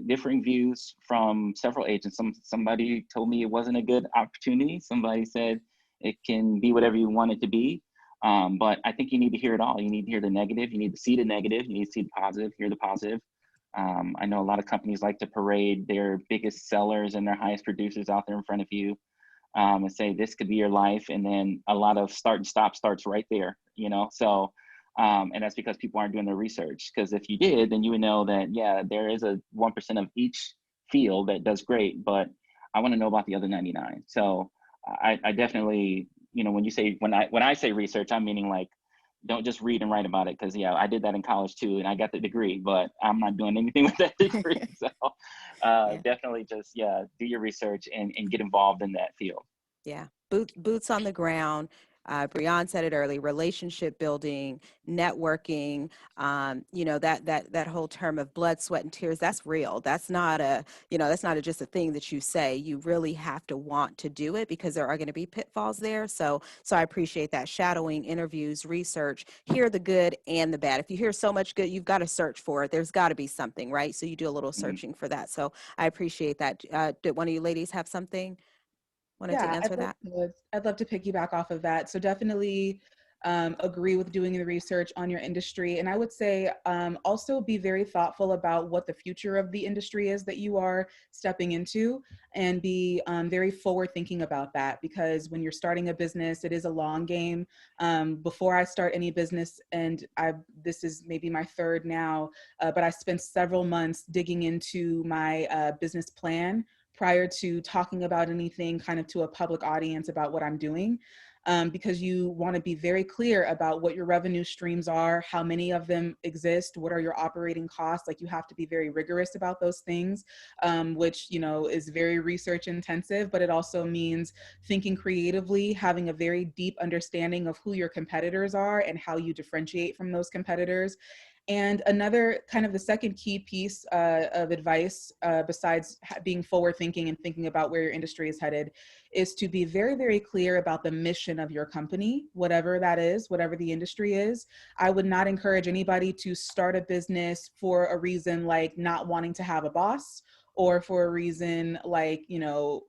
views from several agents. Somebody told me it wasn't a good opportunity. Somebody said it can be whatever you want it to be. But I think you need to hear it all. You need to hear the negative. You need to see the negative. You need to see the positive, hear the positive. I know a lot of companies like to parade their biggest sellers and their highest producers out there in front of you, and say this could be your life. And then a lot of start and stop starts right there, you know? So, and that's because people aren't doing their research. Because if you did, then you would know that, yeah, there is a 1% of each field that does great, but I want to know about the other 99. So I definitely, you know, when you say, when I say research, I'm meaning like, don't just read and write about it. Cause yeah, I did that in college too. And I got the degree, but I'm not doing anything with that degree. So Yeah. definitely just, yeah, do your research and get involved in that field. Yeah, boots on the ground. Brian said it early: relationship building, networking. You know, that whole term of blood, sweat, and tears. That's real. That's not a, you know, that's not just a thing that you say. You really have to want to do it, because there are going to be pitfalls there. So I appreciate that. Shadowing, interviews, research. Hear the good and the bad. If you hear so much good, you've got to search for it. There's got to be something, right? So you do a little Mhm. searching for that. So I appreciate that. Did one of you ladies have something? Wanted to Yeah, answer that? I'd love to piggyback off of that. So definitely agree with doing the research on your industry. And I would say also be very thoughtful about what the future of the industry is that you are stepping into, and be very forward thinking about that. Because when you're starting a business, it is a long game. Before I start any business, and this is maybe my third now, but I spent several months digging into my business plan prior to talking about anything kind of to a public audience about what I'm doing. Because you want to be very clear about what your revenue streams are, how many of them exist, what are your operating costs. Like, you have to be very rigorous about those things, which, you know, is very research intensive, but it also means thinking creatively, having a very deep understanding of who your competitors are and how you differentiate from those competitors. And another kind of the second key piece of advice, besides being forward thinking and thinking about where your industry is headed, is to be very, very clear about the mission of your company, whatever that is, whatever the industry is. I would not encourage anybody to start a business for a reason like not wanting to have a boss, or for a reason like, you know,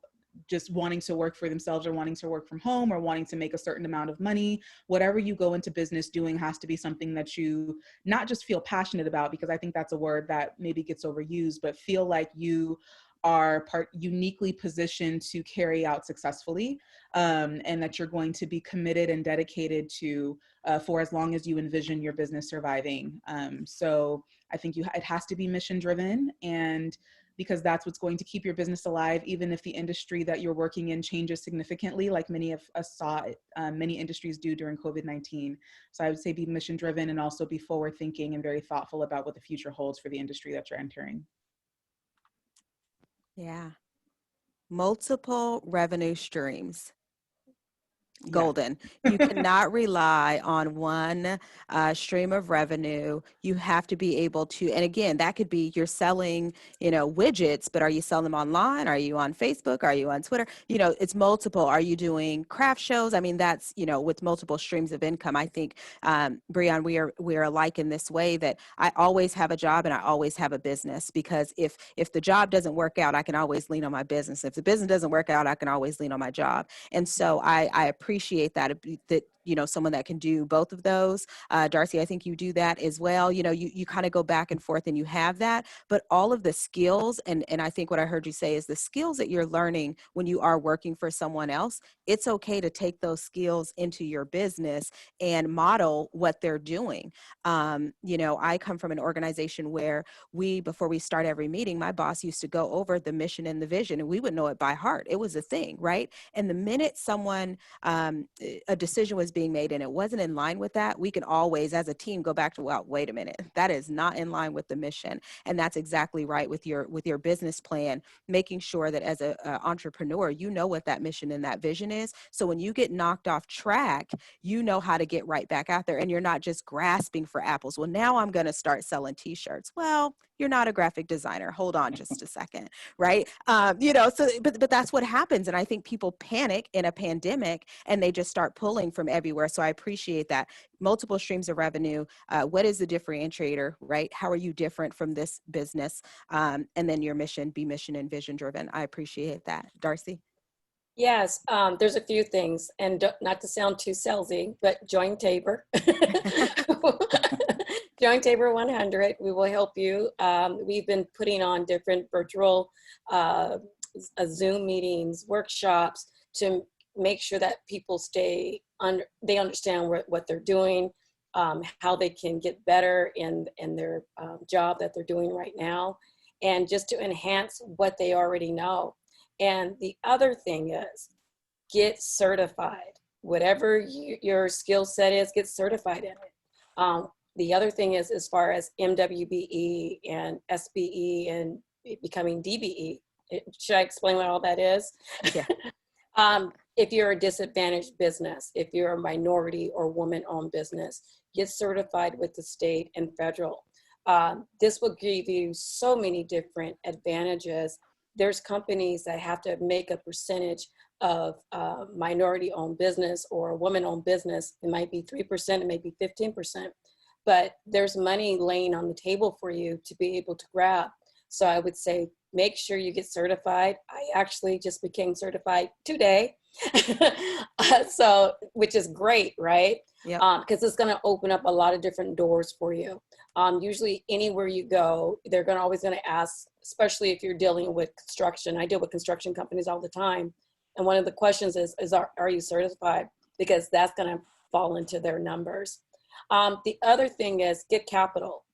just wanting to work for themselves, or wanting to work from home, or wanting to make a certain amount of money. Whatever you go into business doing has to be something that you not just feel passionate about, because I think that's a word that maybe gets overused, but feel like you are uniquely positioned to carry out successfully, and that you're going to be committed and dedicated to for as long as you envision your business surviving. So I think it has to be mission driven, and because that's what's going to keep your business alive, even if the industry that you're working in changes significantly, like many of us saw many industries do during COVID-19. So I would say be mission driven, and also be forward thinking and very thoughtful about what the future holds for the industry that you're entering. Yeah. Multiple revenue streams. Yes. Golden. You cannot rely on one stream of revenue. You have to be able to, and again, that could be you're selling, you know, widgets, but are you selling them online? Are you on Facebook? Are you on Twitter? You know, it's multiple. Are you doing craft shows? I mean, that's, you know, with multiple streams of income. I think, Brian, we are alike in this way, that I always have a job and I always have a business, because if the job doesn't work out, I can always lean on my business. If the business doesn't work out, I can always lean on my job. And so I appreciate that, you know, someone that can do both of those. Darcy, I think you do that as well. You know, you kind of go back and forth and you have that, but all of the skills, and I think what I heard you say is the skills that you're learning when you are working for someone else, it's okay to take those skills into your business and model what they're doing. You know, I come from an organization where before we start every meeting, my boss used to go over the mission and the vision, and we would know it by heart. It was a thing, right? And the minute a decision was being made and it wasn't in line with that, we can always, as a team, go back to, well, wait a minute, that is not in line with the mission. And that's exactly right with your business plan, making sure that as an entrepreneur, you know what that mission and that vision is. So when you get knocked off track, you know how to get right back out there, and you're not just grasping for apples. Well, now I'm going to start selling t-shirts. Well, you're not a graphic designer. Hold on just a second, right? You know, so but that's what happens. And I think people panic in a pandemic and they just start pulling from everywhere. So I appreciate that. Multiple streams of revenue. What is the differentiator, right? How are you different from this business? And then your mission, be mission and vision driven. I appreciate that. Darcy? Yes, there's a few things, and not to sound too salesy, but join Tabor. Join Tabor 100. We will help you. We've been putting on different virtual uh, Zoom meetings, workshops to make sure that people they understand what they're doing, how they can get better in their job that they're doing right now, and just to enhance what they already know. And the other thing is get certified. Whatever your skill set is, get certified in it. The other thing is, as far as MWBE and SBE and becoming DBE, should I explain what all that is? Yeah. If you're a disadvantaged business, if you're a minority or woman-owned business, get certified with the state and federal. This will give you so many different advantages. There's companies that have to make a percentage of minority-owned business or woman-owned business. It might be 3%, it may be 15%, but there's money laying on the table for you to be able to grab. So I would say, make sure you get certified. I actually just became certified today. So, which is great, right? Yeah. Because it's going to open up a lot of different doors for you. Usually anywhere you go, they're always going to ask, especially if you're dealing with construction. I deal with construction companies all the time. And one of the questions is are you certified? Because that's going to fall into their numbers. The other thing is get capital.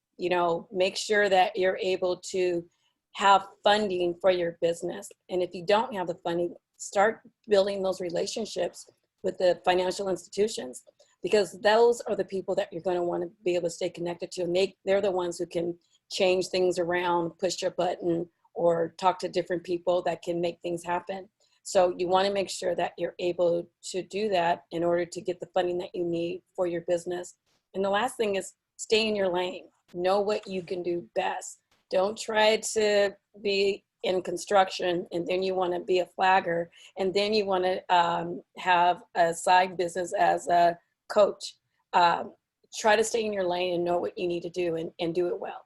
Make sure that you're able to have funding for your business. And if you don't have the funding, start building those relationships with the financial institutions, because those are the people that you're going to want to be able to stay connected to. And they're the ones who can change things around, push your button, or talk to different people that can make things happen. So you want to make sure that you're able to do that in order to get the funding that you need for your business. And the last thing is stay in your lane. Know what you can do best. Don't try to be in construction and then you want to be a flagger and then you want to have a side business as a coach. Try to stay in your lane and know what you need to do and do it well.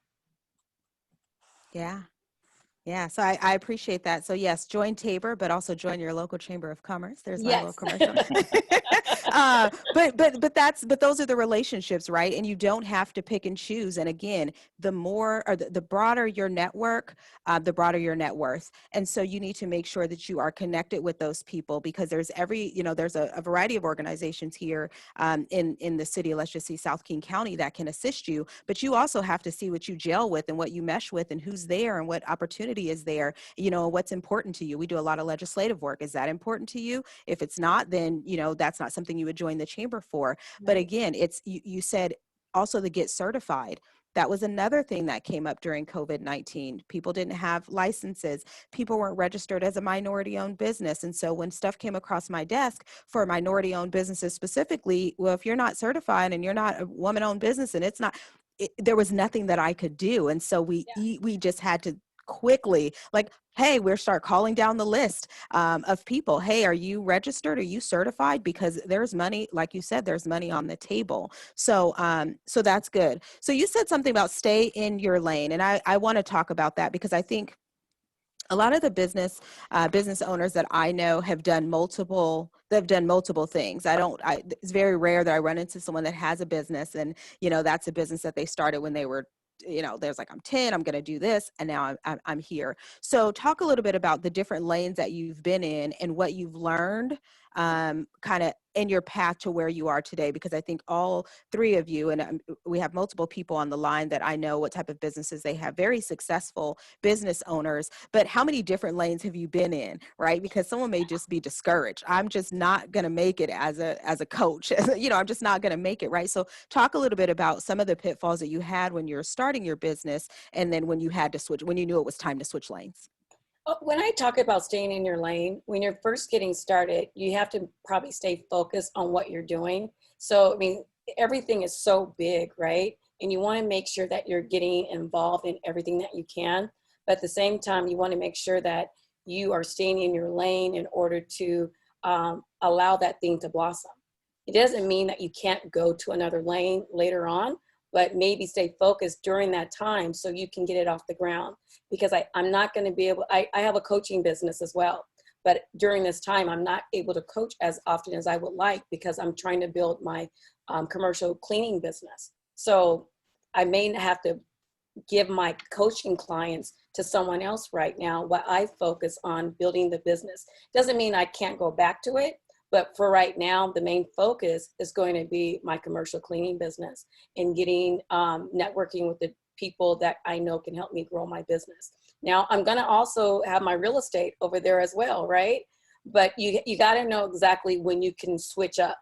Yeah. Yeah, so I appreciate that. So yes, join Tabor, but also join your local chamber of commerce. There's my little commercial. But those are the relationships, right? And you don't have to pick and choose. And again, the more or the broader your network, the broader your net worth. And so you need to make sure that you are connected with those people, because there's there's a variety of organizations here in the city. Let's just see South King County that can assist you. But you also have to see what you gel with and what you mesh with and who's there and what opportunity is there, what's important to you. We do a lot of legislative work. Is that important to you? If it's not, then, that's not something you would join the chamber for. Right. But again, it's, you said also to get certified. That was another thing that came up during COVID-19. People didn't have licenses. People weren't registered as a minority-owned business. And so when stuff came across my desk for minority-owned businesses specifically, well, if you're not certified and you're not a woman-owned business and there was nothing that I could do. And so we just had to quickly, hey, we'll start calling down the list of people. Hey, are you registered? Are you certified? Because there's money, like you said, there's money on the table. So so that's good. So you said something about stay in your lane. And I want to talk about that, because I think a lot of the business owners that I know have done multiple things. It's very rare that I run into someone that has a business and, that's a business that they started when they were, there's I'm 10, I'm going to do this. And now I'm here. So talk a little bit about the different lanes that you've been in and what you've learned kind of in your path to where you are today, because I think all three of you, and we have multiple people on the line that I know what type of businesses they have, very successful business owners, but how many different lanes have you been in, right? Because someone may just be discouraged. I'm just not going to make it as a coach, I'm just not going to make it, right? So talk a little bit about some of the pitfalls that you had when you were starting your business, and then when you had to switch, when you knew it was time to switch lanes. When I talk about staying in your lane, when you're first getting started, you have to probably stay focused on what you're doing. So, everything is so big, right? And you want to make sure that you're getting involved in everything that you can. But at the same time, you want to make sure that you are staying in your lane in order to allow that thing to blossom. It doesn't mean that you can't go to another lane later on, but maybe stay focused during that time so you can get it off the ground. Because I'm not going to be able, I have a coaching business as well. But during this time, I'm not able to coach as often as I would like because I'm trying to build my commercial cleaning business. So I may have to give my coaching clients to someone else right now while I focus on building the business. Doesn't mean I can't go back to it, but for right now, the main focus is going to be my commercial cleaning business and getting networking with the people that I know can help me grow my business. Now, I'm going to also have my real estate over there as well, right? But you got to know exactly when you can switch up.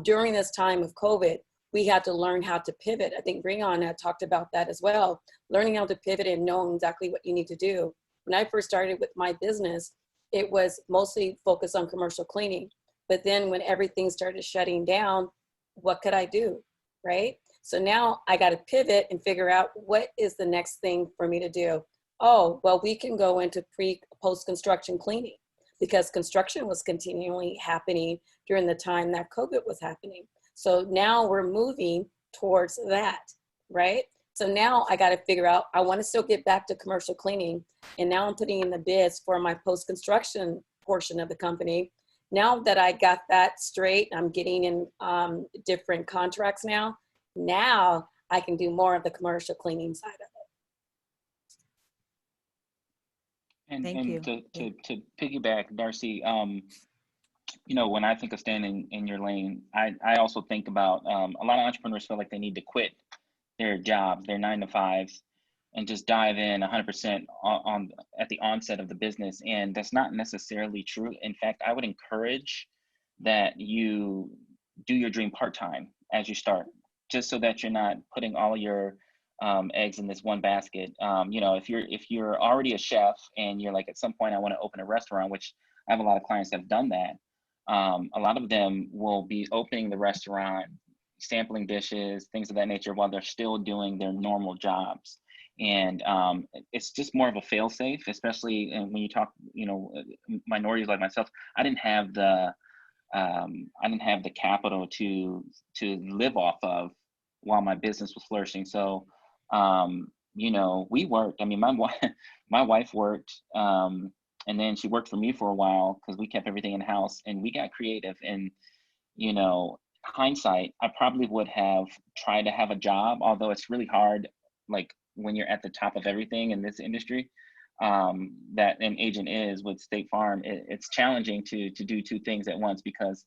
During this time of COVID, we had to learn how to pivot. I think Breon had talked about that as well, learning how to pivot and knowing exactly what you need to do. When I first started with my business, it was mostly focused on commercial cleaning. But then when everything started shutting down, what could I do, right? So now I got to pivot and figure out what is the next thing for me to do. Oh, well, we can go into post-construction cleaning because construction was continually happening during the time that COVID was happening. So now we're moving towards that, right? So now I got to figure out, I want to still get back to commercial cleaning. And now I'm putting in the bids for my post-construction portion of the company. Now that I got that straight, I'm getting in different contracts now. Now I can do more of the commercial cleaning side of it. And, Thank you. to piggyback, Darcy, you know, when I think of staying in your lane, I also think about a lot of entrepreneurs feel like they need to quit their jobs, their 9-to-5s, and just dive in 100% on at the onset of the business. And that's not necessarily true. In fact, I would encourage that you do your dream part-time as you start, just so that you're not putting all your eggs in this one basket. You know, if you're already a chef and you're like, at some point I want to open a restaurant, which I have a lot of clients that have done that. A lot of them will be opening the restaurant, sampling dishes, things of that nature, while they're still doing their normal jobs. And it's just more of a fail-safe, especially when you talk, you know, minorities like myself. I didn't have the capital to live off of while my business was flourishing. So, you know, we worked. I mean, my wife worked. And then she worked for me for a while because we kept everything in house and we got creative. And, you know, hindsight, I probably would have tried to have a job, although it's really hard, like when you're at the top of everything in this industry, that an agent is with State Farm. It's challenging to do two things at once because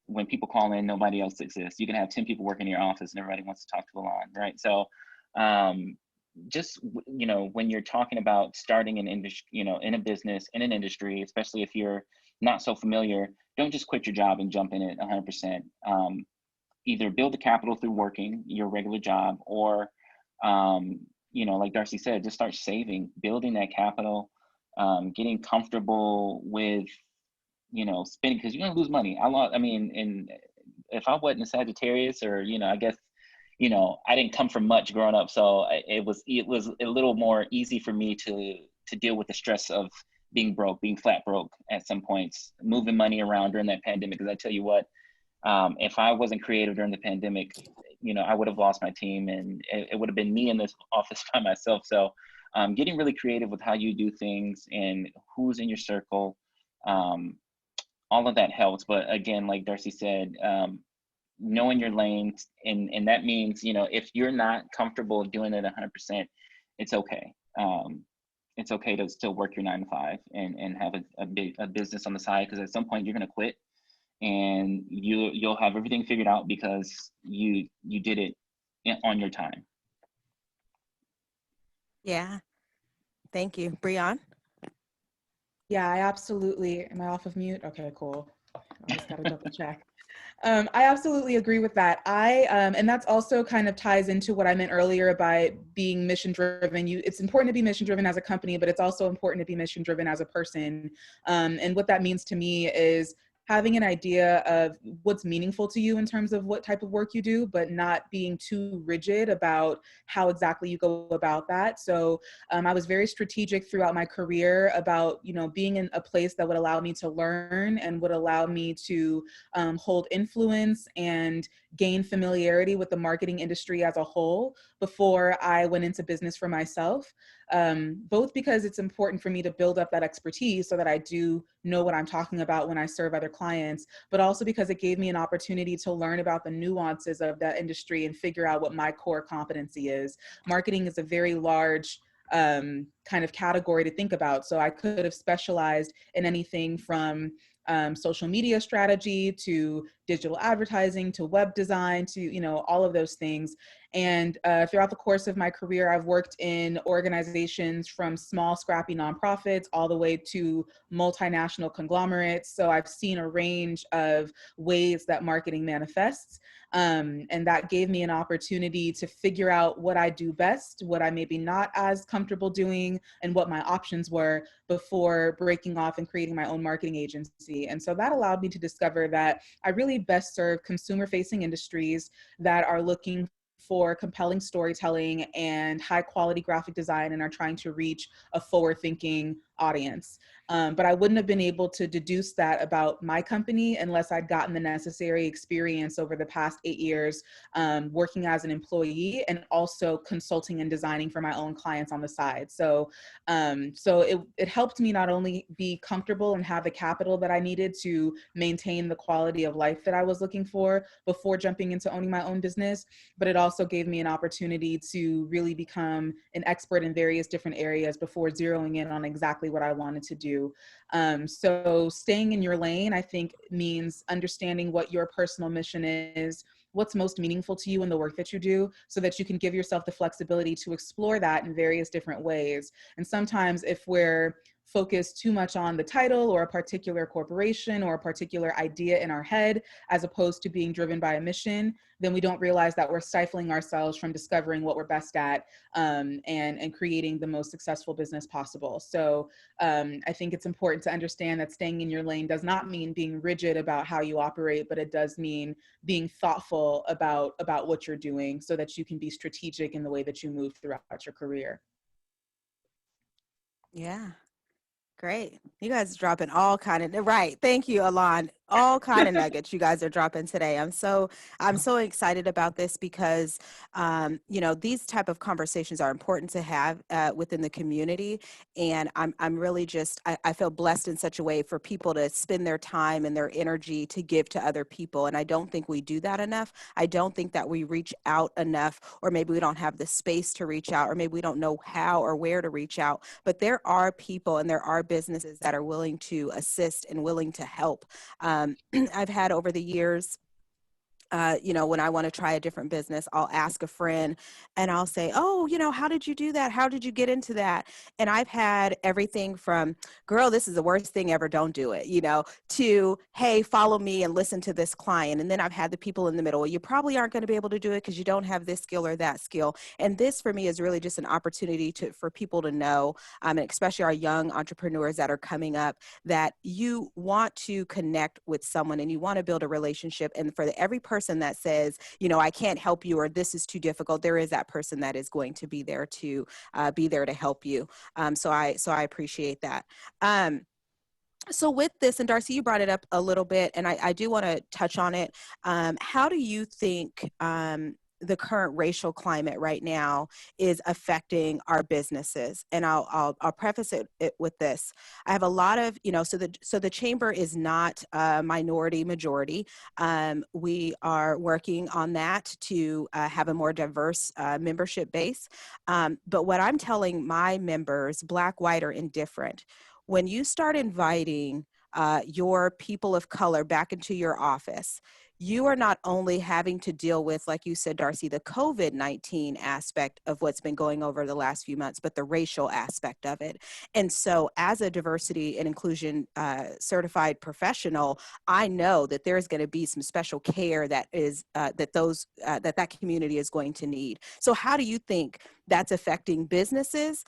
when people call in, nobody else exists. You can have 10 people working in your office and everybody wants to talk to Alon, right? So, just, you know, when you're talking about starting an industry, you know, in a business, in an industry, especially if you're not so familiar, don't just quit your job and jump in it 100%. Either build the capital through working your regular job or, you know, like Darcy said, just start saving, building that capital, getting comfortable with, you know, spending, because you're going to lose money. I mean, if I wasn't a Sagittarius, or, you know, I guess, you know, I didn't come from much growing up, so it was a little more easy for me to deal with the stress of being broke, being flat broke at some points, moving money around during that pandemic. Because I tell you what, if I wasn't creative during the pandemic, you know, I would have lost my team, and it would have been me in this office by myself. So, getting really creative with how you do things and who's in your circle, all of that helps. But again, like Darcy said, knowing your lane, and that means, you know, if you're not comfortable doing it 100%, it's okay. It's okay to still work your 9-to-5 and have a business on the side, because at some point you're going to quit and you'll have everything figured out because you did it on your time. Yeah. Thank you. Breon? Yeah, I absolutely, am I off of mute? Okay, cool. I just gotta double check. I absolutely agree with that. And that's also kind of ties into what I meant earlier about being mission driven. It's important to be mission driven as a company, but it's also important to be mission driven as a person. And what that means to me is having an idea of what's meaningful to you in terms of what type of work you do, but not being too rigid about how exactly you go about that. So I was very strategic throughout my career about, you know, being in a place that would allow me to learn and would allow me to hold influence and gain familiarity with the marketing industry as a whole before I went into business for myself. both because it's important for me to build up that expertise so that I do know what I'm talking about when I serve other clients, but also because it gave me an opportunity to learn about the nuances of that industry and figure out what my core competency is. Marketing is a very large kind of category to think about. So I could have specialized in anything from social media strategy to digital advertising to web design to, you know, all of those things. And throughout the course of my career, I've worked in organizations from small, scrappy nonprofits all the way to multinational conglomerates. So I've seen a range of ways that marketing manifests. And that gave me an opportunity to figure out what I do best, what I maybe not as comfortable doing, and what my options were before breaking off and creating my own marketing agency. And so that allowed me to discover that I really best serve consumer-facing industries that are looking for compelling storytelling and high quality graphic design and are trying to reach a forward thinking audience. But I wouldn't have been able to deduce that about my company unless I'd gotten the necessary experience over the past 8 years working as an employee and also consulting and designing for my own clients on the side. So it helped me not only be comfortable and have the capital that I needed to maintain the quality of life that I was looking for before jumping into owning my own business, but it also gave me an opportunity to really become an expert in various different areas before zeroing in on exactly what I wanted to do. So staying in your lane, I think, means understanding what your personal mission is, what's most meaningful to you in the work that you do, so that you can give yourself the flexibility to explore that in various different ways. And sometimes if we're focused too much on the title or a particular corporation or a particular idea in our head, as opposed to being driven by a mission, then we don't realize that we're stifling ourselves from discovering what we're best at and creating the most successful business possible. So I think it's important to understand that staying in your lane does not mean being rigid about how you operate, but it does mean being thoughtful about what you're doing so that you can be strategic in the way that you move throughout your career. Yeah. Great. You guys are dropping all kind of right. Thank you, Alon. All kind of nuggets you guys are dropping today. I'm so excited about this because you know, these type of conversations are important to have within the community. And I'm really just I feel blessed in such a way for people to spend their time and their energy to give to other people. And I don't think we do that enough. I don't think that we reach out enough, or maybe we don't have the space to reach out, or maybe we don't know how or where to reach out. But there are people and there are businesses that are willing to assist and willing to help. I've had over the years, you know, when I want to try a different business, I'll ask a friend and I'll say, oh, you know, how did you do that? How did you get into that? And I've had everything from, girl, this is the worst thing ever, don't do it, you know, to, hey, follow me and listen to this client. And then I've had the people in the middle. Well, you probably aren't going to be able to do it because you don't have this skill or that skill. And this for me is really just an opportunity for people to know, and especially our young entrepreneurs that are coming up, that you want to connect with someone and you want to build a relationship. And for every person that says, you know, I can't help you or this is too difficult, there is that person that is going to be there to help you. So I appreciate that. So with this, and Darcy, you brought it up a little bit, and I do want to touch on it. How do you think the current racial climate right now is affecting our businesses? And I'll preface it with this. I have a lot of, you know, so the chamber is not minority majority. We are working on that to have a more diverse membership base. But what I'm telling my members, Black, white, or indifferent, when you start inviting your people of color back into your office, you are not only having to deal with, like you said, Darcy, the COVID-19 aspect of what's been going over the last few months, but the racial aspect of it. And so as a diversity and inclusion certified professional, I know that there's going to be some special care that is that community is going to need. So how do you think that's affecting businesses?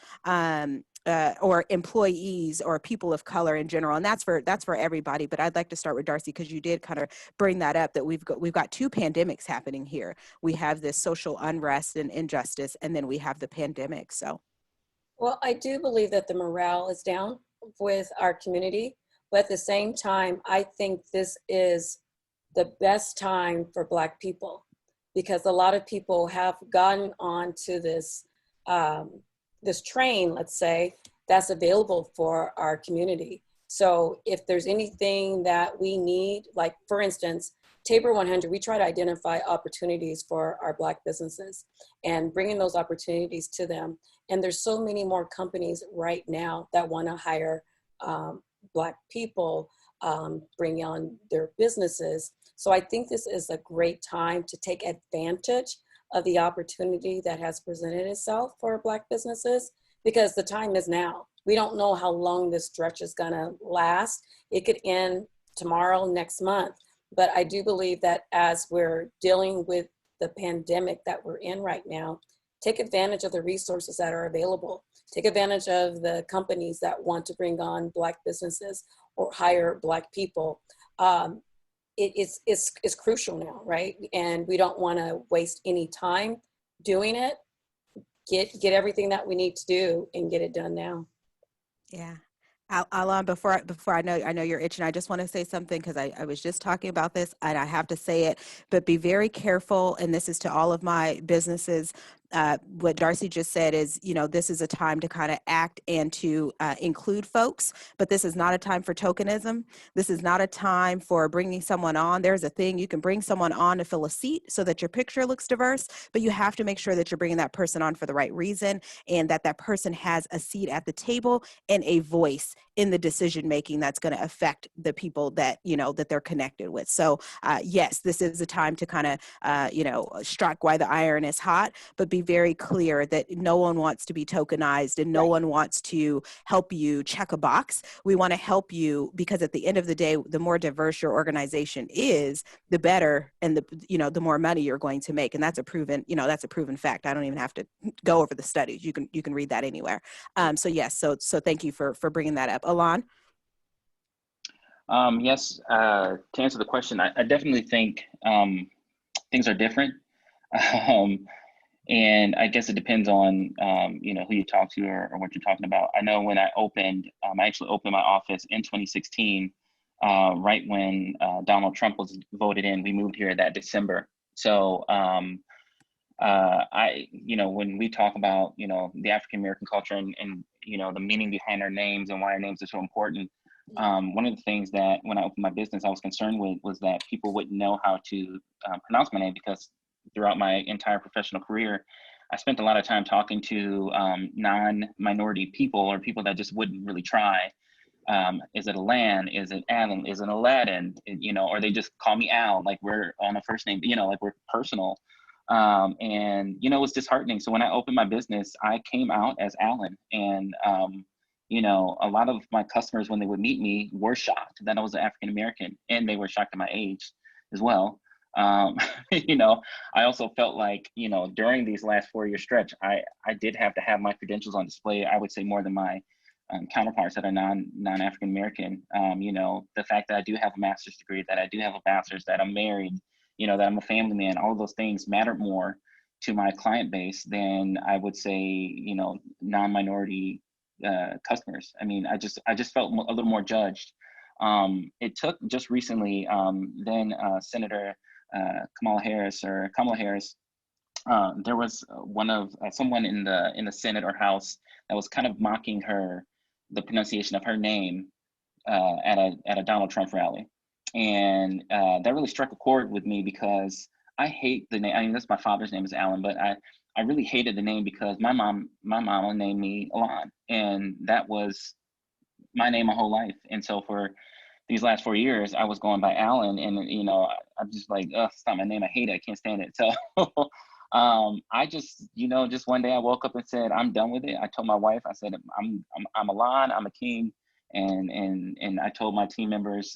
Or employees or people of color in general, and that's for everybody. But I'd like to start with Darcy because you did kind of bring that up, that we've got two pandemics happening here. We have this social unrest and injustice, and then we have the pandemic. So, well, I do believe that the morale is down with our community, but at the same time, I think this is the best time for Black people because a lot of people have gotten on to this this train, let's say, that's available for our community. So if there's anything that we need, like for instance, Tabor 100, we try to identify opportunities for our Black businesses and bringing those opportunities to them. And there's so many more companies right now that want to hire Black people, bring on their businesses. So I think this is a great time to take advantage of the opportunity that has presented itself for Black businesses, because the time is now. We don't know how long this stretch is gonna last. It could end tomorrow, next month. But I do believe that as we're dealing with the pandemic that we're in right now, take advantage of the resources that are available. Take advantage of the companies that want to bring on Black businesses or hire Black people. It's crucial now, right? And we don't wanna waste any time doing it. Get everything that we need to do and get it done now. Yeah. Alon, before I know you're itching, I just want to say something because I was just talking about this and I have to say it, but be very careful. And this is to all of my businesses. What Darcy just said is, this is a time to kind of act and to include folks, but this is not a time for tokenism. This is not a time for bringing someone on. There's a thing, you can bring someone on to fill a seat so that your picture looks diverse, but you have to make sure that you're bringing that person on for the right reason and that that person has a seat at the table and a voice in the decision making that's going to affect the people that that they're connected with. So yes, this is a time to kind of strike while the iron is hot, but be very clear that no one wants to be tokenized and no one wants to help you check a box. We want to help you because at the end of the day, the more diverse your organization is, the better and the more money you're going to make. And that's a proven fact. I don't even have to go over the studies. You can read that anywhere. So yes, so thank you for bringing that up. Alon? Yes, to answer the question, I definitely think things are different. And I guess it depends on, who you talk to or what you're talking about. I know when I actually opened my office in 2016, right when Donald Trump was voted in. We moved here that December. So when we talk about, the African-American culture and the meaning behind our names and why our names are so important, one of the things that when I opened my business, I was concerned with was that people wouldn't know how to pronounce my name, because throughout my entire professional career, I spent a lot of time talking to non-minority people or people that just wouldn't really try. Is it Alan? Is it Alan? Is it Aladdin? Or they just call me Al, like we're on a first name, like we're personal. And it was disheartening. So when I opened my business, I came out as Alan, and a lot of my customers, when they would meet me, were shocked that I was an African American, and they were shocked at my age as well. I also felt like, during these last 4-year stretch, I did have to have my credentials on display. I would say more than my counterparts that are non-African American. The fact that I do have a master's degree, that I do have a bachelor's, that I'm married, that I'm a family man, all of those things mattered more to my client base than I would say, non-minority customers. I mean, I just felt a little more judged. It took just recently, then Senator Kamala Harris. There was someone in the Senate or House that was kind of mocking the pronunciation of her name at a Donald Trump rally, and that really struck a chord with me because I hate the name. I mean, that's my father's name is Alan, but I really hated the name because my mama named me Alon, and that was my name my whole life. And so for these last 4 years, I was going by Alan, and I'm just like, ugh, it's not my name. I hate it. I can't stand it. So I just, just one day I woke up and said, I'm done with it. I told my wife, I said, I'm Alon, I'm a king, and I told my team members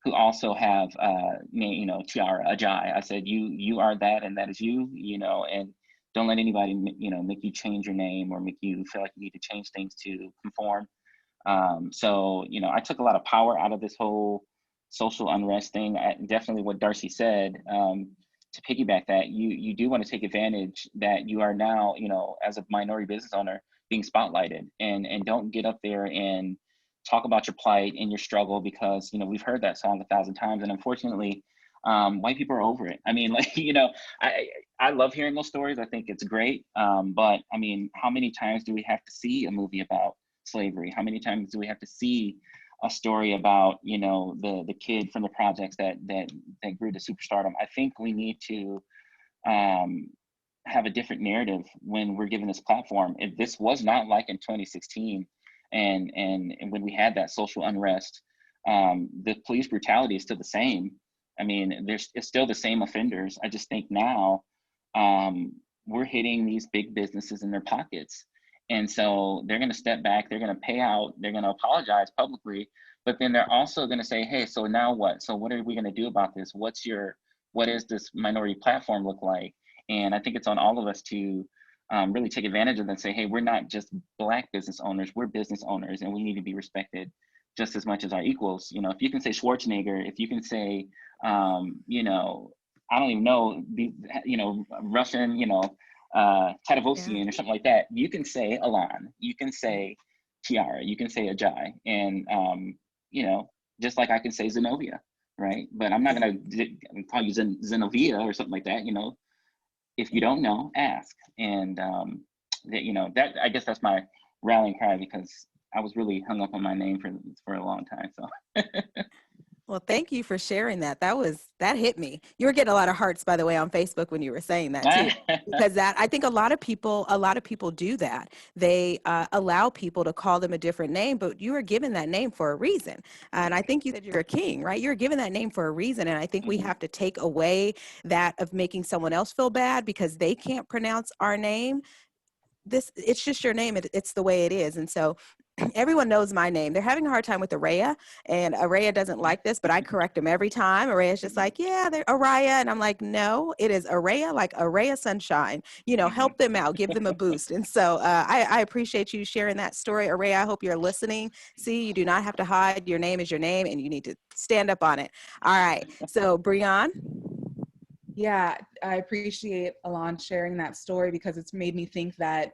who also have Tiara Ajay. I said, you are that, and that is you, and don't let anybody make you change your name or make you feel like you need to change things to conform. So I took a lot of power out of this whole social unrest thing. Definitely what Darcy said, to piggyback that, you do want to take advantage that you are now, as a minority business owner, being spotlighted, and don't get up there and talk about your plight and your struggle, because we've heard that song 1,000 times, and unfortunately white people are over it. I mean, like, you know, I love hearing those stories. I think it's great. But I mean, how many times do we have to see a movie about slavery? How many times do we have to see a story about, you know, the kid from the projects that grew to superstardom? I think we need to have a different narrative when we're given this platform. This was not like in 2016 and when we had that social unrest. The police brutality is still the same. I mean, it's still the same offenders. I just think now we're hitting these big businesses in their pockets. And so they're going to step back, they're going to pay out, they're going to apologize publicly, but then they're also going to say, hey, so now what? So what are we going to do about this? What is this minority platform look like? And I think it's on all of us to really take advantage of that and say, hey, we're not just Black business owners, we're business owners, and we need to be respected just as much as our equals. You know, if you can say Schwarzenegger, if you can say, you know, I don't even know, you know, Russian, you know, Tadavosian or something like that, you can say Alan, you can say Tiara, you can say Ajay, and, you know, just like I can say Zenobia, right? But I'm not gonna call you Zenovia or something like that, you know. If you don't know, ask. And that, you know, that, I guess that's my rallying cry, because I was really hung up on my name for a long time. So Well, thank you for sharing that. That hit me. You were getting a lot of hearts, by the way, on Facebook when you were saying that too, because I think a lot of people do that. They allow people to call them a different name, but you were given that name for a reason. And I think you said you're a king, right? You're given that name for a reason. And I think we have to take away that of making someone else feel bad because they can't pronounce our name. It's just your name. It's the way it is. And so everyone knows my name. They're having a hard time with Araya, and Araya doesn't like this, but I correct them every time. Araya's just like, yeah, they're Araya. And I'm like, no, it is Araya, like Araya Sunshine. You know, help them out, give them a boost. And so I appreciate you sharing that story. Araya, I hope you're listening. See, you do not have to hide. Your name is your name, and you need to stand up on it. All right. So, Breon. Yeah, I appreciate Alon sharing that story because it's made me think that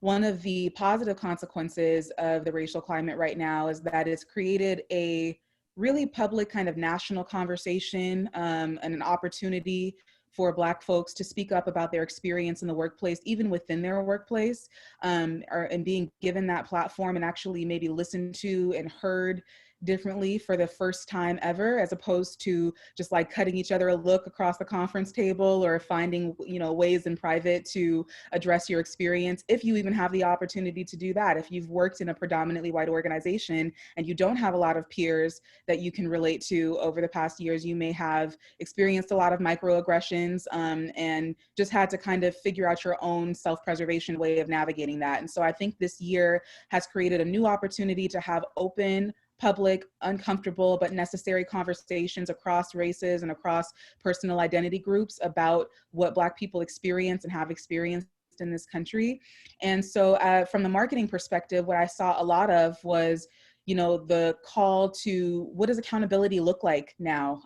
one of the positive consequences of the racial climate right now is that it's created a really public kind of national conversation and an opportunity for Black folks to speak up about their experience in the workplace, even within their workplace, and being given that platform and actually maybe listened to and heard differently for the first time ever, as opposed to just like cutting each other a look across the conference table or finding, you know, ways in private to address your experience. If you even have the opportunity to do that, if you've worked in a predominantly white organization and you don't have a lot of peers that you can relate to over the past years, you may have experienced a lot of microaggressions and just had to kind of figure out your own self-preservation way of navigating that. And so I think this year has created a new opportunity to have open, public, uncomfortable, but necessary conversations across races and across personal identity groups about what Black people experience and have experienced in this country. And so from the marketing perspective, what I saw a lot of was, you know, the call to what does accountability look like now?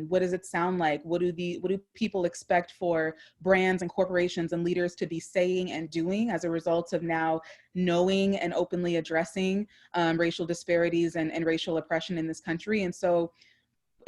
What does it sound like? What do people expect for brands and corporations and leaders to be saying and doing as a result of now knowing and openly addressing racial disparities and racial oppression in this country? And so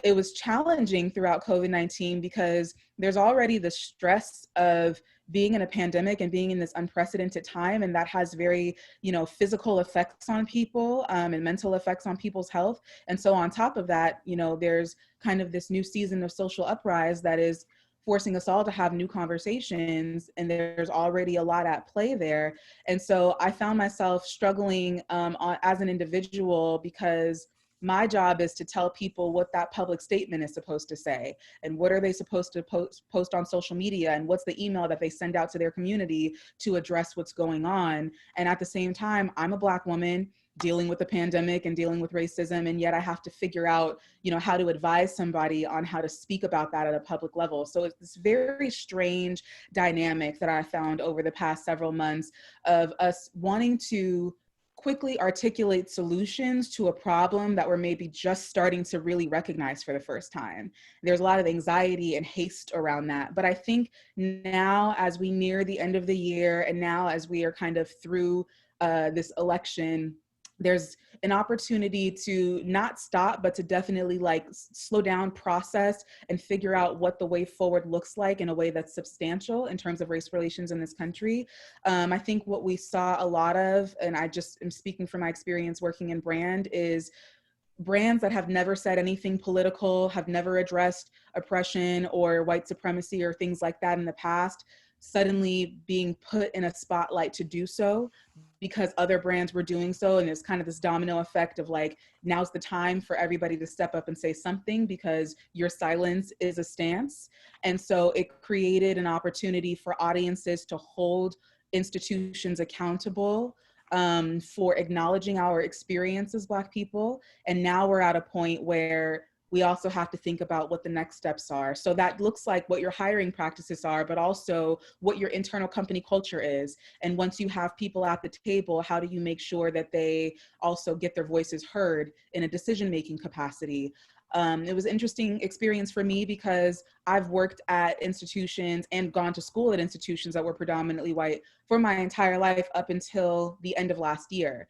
it was challenging throughout COVID-19 because there's already the stress of being in a pandemic and being in this unprecedented time, and that has very, you know, physical effects on people and mental effects on people's health. And so on top of that, you know, there's kind of this new season of social uprise that is forcing us all to have new conversations, and there's already a lot at play there. And so I found myself struggling as an individual because my job is to tell people what that public statement is supposed to say and what are they supposed to post on social media and what's the email that they send out to their community to address what's going on. And at the same time, I'm a Black woman dealing with the pandemic and dealing with racism, and yet I have to figure out, you know, how to advise somebody on how to speak about that at a public level. So it's this very strange dynamic that I found over the past several months of us wanting to quickly articulate solutions to a problem that we're maybe just starting to really recognize for the first time. There's a lot of anxiety and haste around that. But I think now, as we near the end of the year, and now as we are kind of through this election there's an opportunity to not stop, but to definitely like slow down, process, and figure out what the way forward looks like in a way that's substantial in terms of race relations in this country. I think what we saw a lot of, and I just am speaking from my experience working in brand, is brands that have never said anything political, have never addressed oppression or white supremacy or things like that in the past, suddenly being put in a spotlight to do so because other brands were doing so. And it's kind of this domino effect of like, now's the time for everybody to step up and say something because your silence is a stance. And so it created an opportunity for audiences to hold institutions accountable for acknowledging our experience as Black people. And now we're at a point where we also have to think about what the next steps are. So that looks like what your hiring practices are, but also what your internal company culture is. And once you have people at the table, how do you make sure that they also get their voices heard in a decision-making capacity? It was an interesting experience for me because I've worked at institutions and gone to school at institutions that were predominantly white for my entire life up until the end of last year,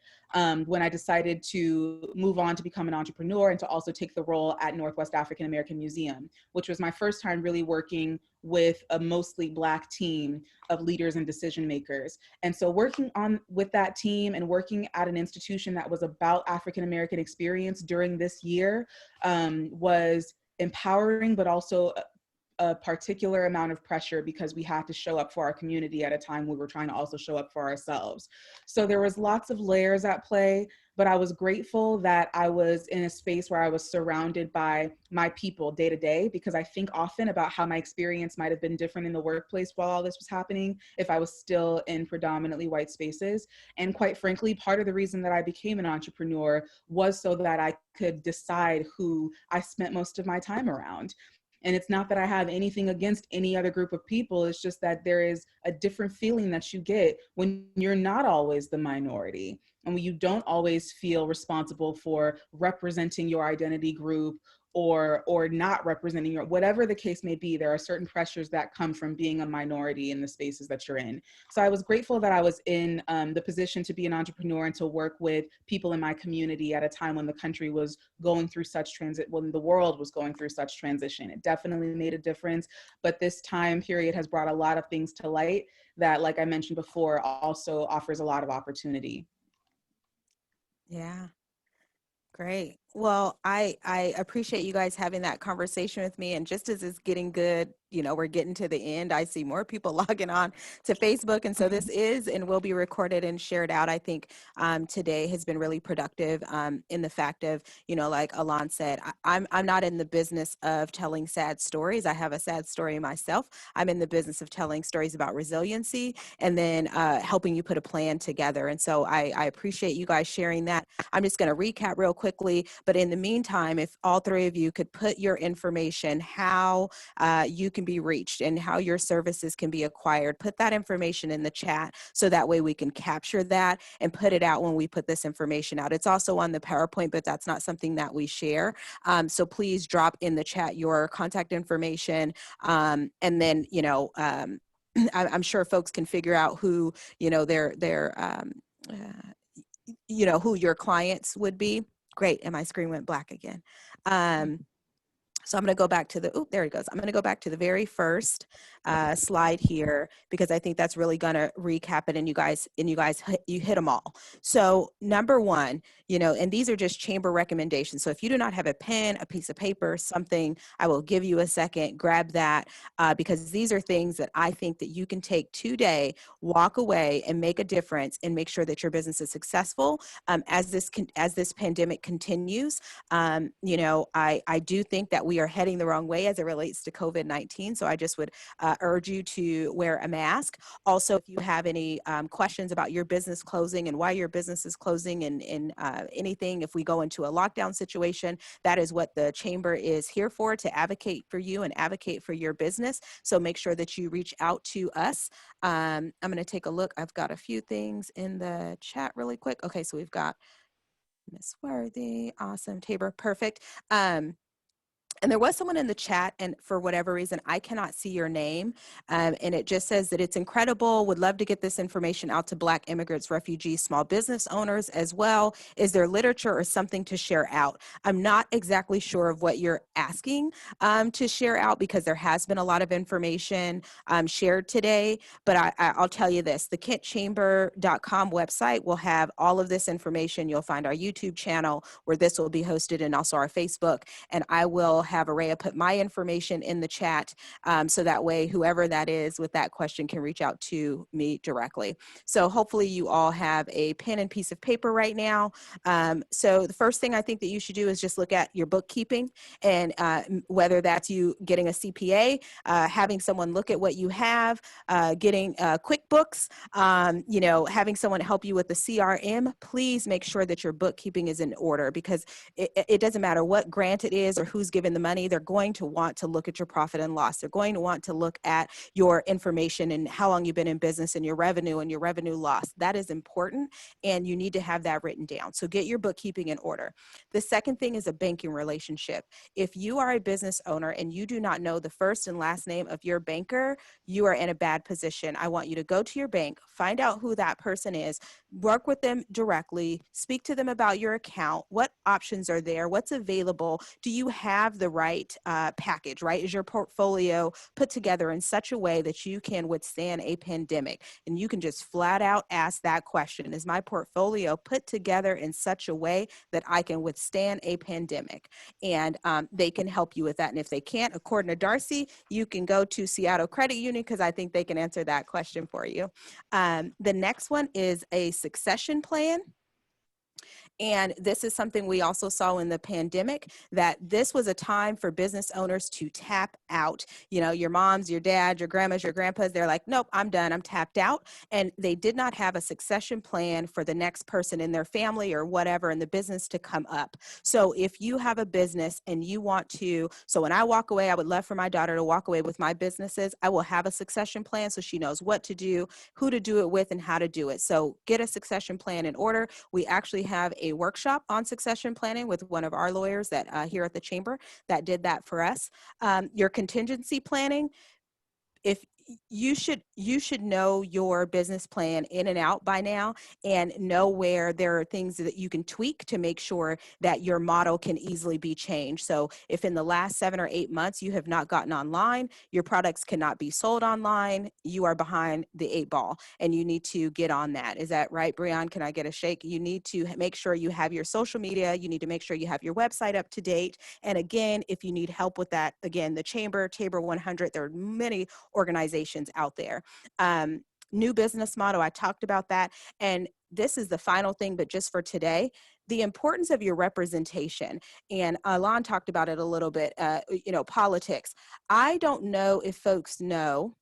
when I decided to move on to become an entrepreneur and to also take the role at Northwest African American Museum, which was my first time really working with a mostly Black team of leaders and decision makers. And so working on with that team and working at an institution that was about African American experience during this year was empowering, but also a particular amount of pressure because we had to show up for our community at a time we were trying to also show up for ourselves. So there was lots of layers at play, but I was grateful that I was in a space where I was surrounded by my people day to day, because I think often about how my experience might have been different in the workplace while all this was happening if I was still in predominantly white spaces. And quite frankly, part of the reason that I became an entrepreneur was so that I could decide who I spent most of my time around. And it's not that I have anything against any other group of people. It's just that there is a different feeling that you get when you're not always the minority and when you don't always feel responsible for representing your identity group or not representing your, whatever the case may be. There are certain pressures that come from being a minority in the spaces that you're in. So I was grateful that I was in the position to be an entrepreneur and to work with people in my community at a time when the country was going through such transit, when the world was going through such transition. It definitely made a difference, but this time period has brought a lot of things to light that, like I mentioned before, also offers a lot of opportunity. Yeah. Great. Well, I appreciate you guys having that conversation with me. And just as it's getting good, we're getting to the end. I see more people logging on to Facebook. And so this is and will be recorded and shared out. I think today has been really productive in the fact of, like Alon said, I'm not in the business of telling sad stories. I have a sad story myself. I'm in the business of telling stories about resiliency and then helping you put a plan together. And so I appreciate you guys sharing that. I'm just going to recap real quickly. But in the meantime, if all three of you could put your information, how you can be reached and how your services can be acquired, put that information in the chat so that way we can capture that and put it out when we put this information out. It's also on the PowerPoint, but that's not something that we share. So please drop in the chat your contact information. And then, I'm sure folks can figure out who, who your clients would be. Great. And my screen went black again. So I'm going to go back to there it goes. I'm going to go back to the very first slide here, because I think that's really going to recap it, and you hit them all. So number one, and these are just chamber recommendations. So if you do not have a pen, a piece of paper, something, I will give you a second, grab that, because these are things that I think that you can take today, walk away and make a difference and make sure that your business is successful as this pandemic continues. I do think that we are heading the wrong way as it relates to COVID-19. So I just would urge you to wear a mask. Also, if you have any questions about your business closing and why your business is closing and anything, if we go into a lockdown situation, that is what the chamber is here for, to advocate for you and advocate for your business. So make sure that you reach out to us. I'm going to take a look. I've got a few things in the chat really quick. Okay, so we've got Miss Worthy, awesome. Tabor, perfect. And there was someone in the chat, and for whatever reason, I cannot see your name. And it just says that it's incredible. Would love to get this information out to Black immigrants, refugees, small business owners as well. Is there literature or something to share out? I'm not exactly sure of what you're asking to share out, because there has been a lot of information shared today. But I'll tell you this, the kentchamber.com website will have all of this information. You'll find our YouTube channel where this will be hosted, and also our Facebook. And I will have Araya put my information in the chat, so that way whoever that is with that question can reach out to me directly. So hopefully you all have a pen and piece of paper right now. So the first thing I think that you should do is just look at your bookkeeping, and whether that's you getting a CPA, having someone look at what you have, getting QuickBooks, having someone help you with the CRM. Please make sure that your bookkeeping is in order, because it doesn't matter what grant it is or who's given the money. They're going to want to look at your profit and loss. They're going to want to look at your information and how long you've been in business and your revenue loss. That is important, and you need to have that written down. So get your bookkeeping in order. The second thing is a banking relationship. If you are a business owner and you do not know the first and last name of your banker, you are in a bad position. I want you to go to your bank, find out who that person is, work with them directly, speak to them about your account. What options are there? What's available? Do you have the right package, right? Is your portfolio put together in such a way that you can withstand a pandemic? And you can just flat out ask that question. Is my portfolio put together in such a way that I can withstand a pandemic? And they can help you with that. And if they can't, according to Darcy, you can go to Seattle Credit Union, because I think they can answer that question for you. The next one is a succession plan. And this is something we also saw in the pandemic, that this was a time for business owners to tap out. Your moms, your dad, your grandmas, your grandpas, they're like, nope, I'm done, I'm tapped out. And they did not have a succession plan for the next person in their family or whatever in the business to come up. So if you have a business and you want to, so when I walk away, I would love for my daughter to walk away with my businesses. I will have a succession plan so she knows what to do, who to do it with, and how to do it. So get a succession plan in order. We actually have a workshop on succession planning with one of our lawyers that here at the chamber that did that for us. Your contingency planning, if you should know your business plan in and out by now, and know where there are things that you can tweak to make sure that your model can easily be changed. So if in the last 7 or 8 months you have not gotten online, your products cannot be sold online, you are behind the 8 ball, and you need to get on that. Is that right, Breon? Can I get a shake? You need to make sure you have your social media. You need to make sure you have your website up to date. And again, if you need help with that, again, the Chamber 100, there are many organizations out there. New business model, I talked about that. And this is the final thing, but just for today, the importance of your representation. And Alon talked about it a little bit, politics. I don't know if folks know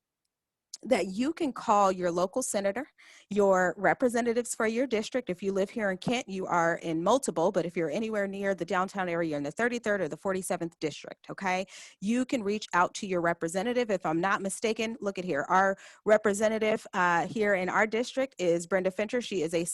that you can call your local senator, your representatives for your district. If you live here in Kent, you are in multiple, but if you're anywhere near the downtown area, in the 33rd or the 47th district, okay, you can reach out to your representative. If I'm not mistaken, look at here. Our representative here in our district is Brenda Fincher. She is a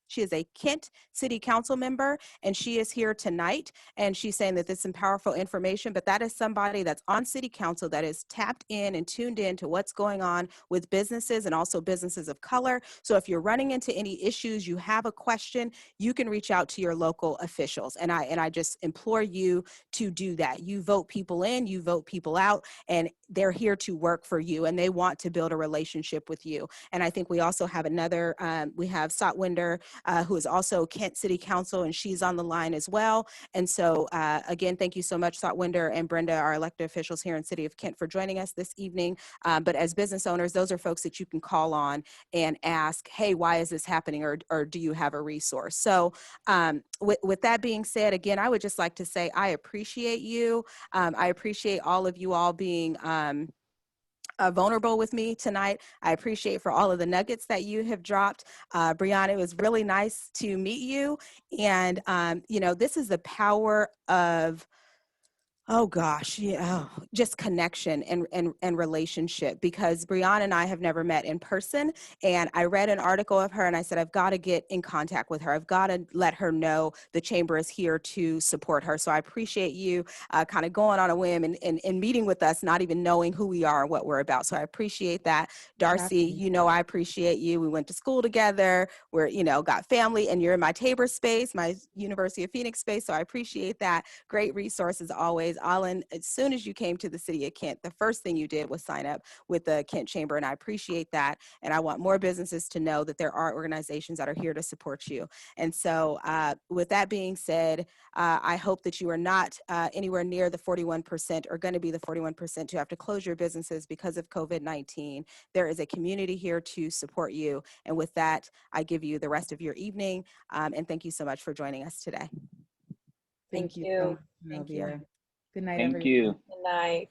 she is a Kent City Council member, and she is here tonight, and she's saying that this is some powerful information, but that is somebody that's on City Council that is tapped in and tuned in to what's going on with businesses and also businesses of color. So if you're running into any issues, you have a question, you can reach out to your local officials. And I just implore you to do that. You vote people in, you vote people out, and they're here to work for you, and they want to build a relationship with you. And I think we also have another, we have Satwinder, who is also Kent City Council, and she's on the line as well. And so again, thank you so much, Satwinder and Brenda, our elected officials here in City of Kent, for joining us this evening. But as business owners, those are folks that you can call on and ask, hey, why is this happening? Or do you have a resource? So with that being said, again, I would just like to say, I appreciate you. I appreciate all of you all being vulnerable with me tonight. I appreciate for all of the nuggets that you have dropped. Brianna, it was really nice to meet you. And, this is the power of Oh gosh, yeah, oh, just connection and relationship, because Brianna and I have never met in person, and I read an article of her and I said, I've got to get in contact with her. I've got to let her know the chamber is here to support her. So I appreciate you kind of going on a whim and meeting with us, not even knowing who we are and what we're about. So I appreciate that. Darcy, Happy. you know, I appreciate you. We went to school together. We're, you know, got family, and you're in my Tabor space, my University of Phoenix space. So I appreciate that. Great resources always. Alan, as soon as you came to the city of Kent, the first thing you did was sign up with the Kent Chamber, and I appreciate that. And I want more businesses to know that there are organizations that are here to support you. And so with that being said, I hope that you are not anywhere near the 41% or going to be the 41% to have to close your businesses because of COVID-19. There is a community here to support you. And with that, I give you the rest of your evening. And thank you so much for joining us today. Thank Thank you so you. much, Thank you. Sylvia. Good night, Thank everyone. you. Good night.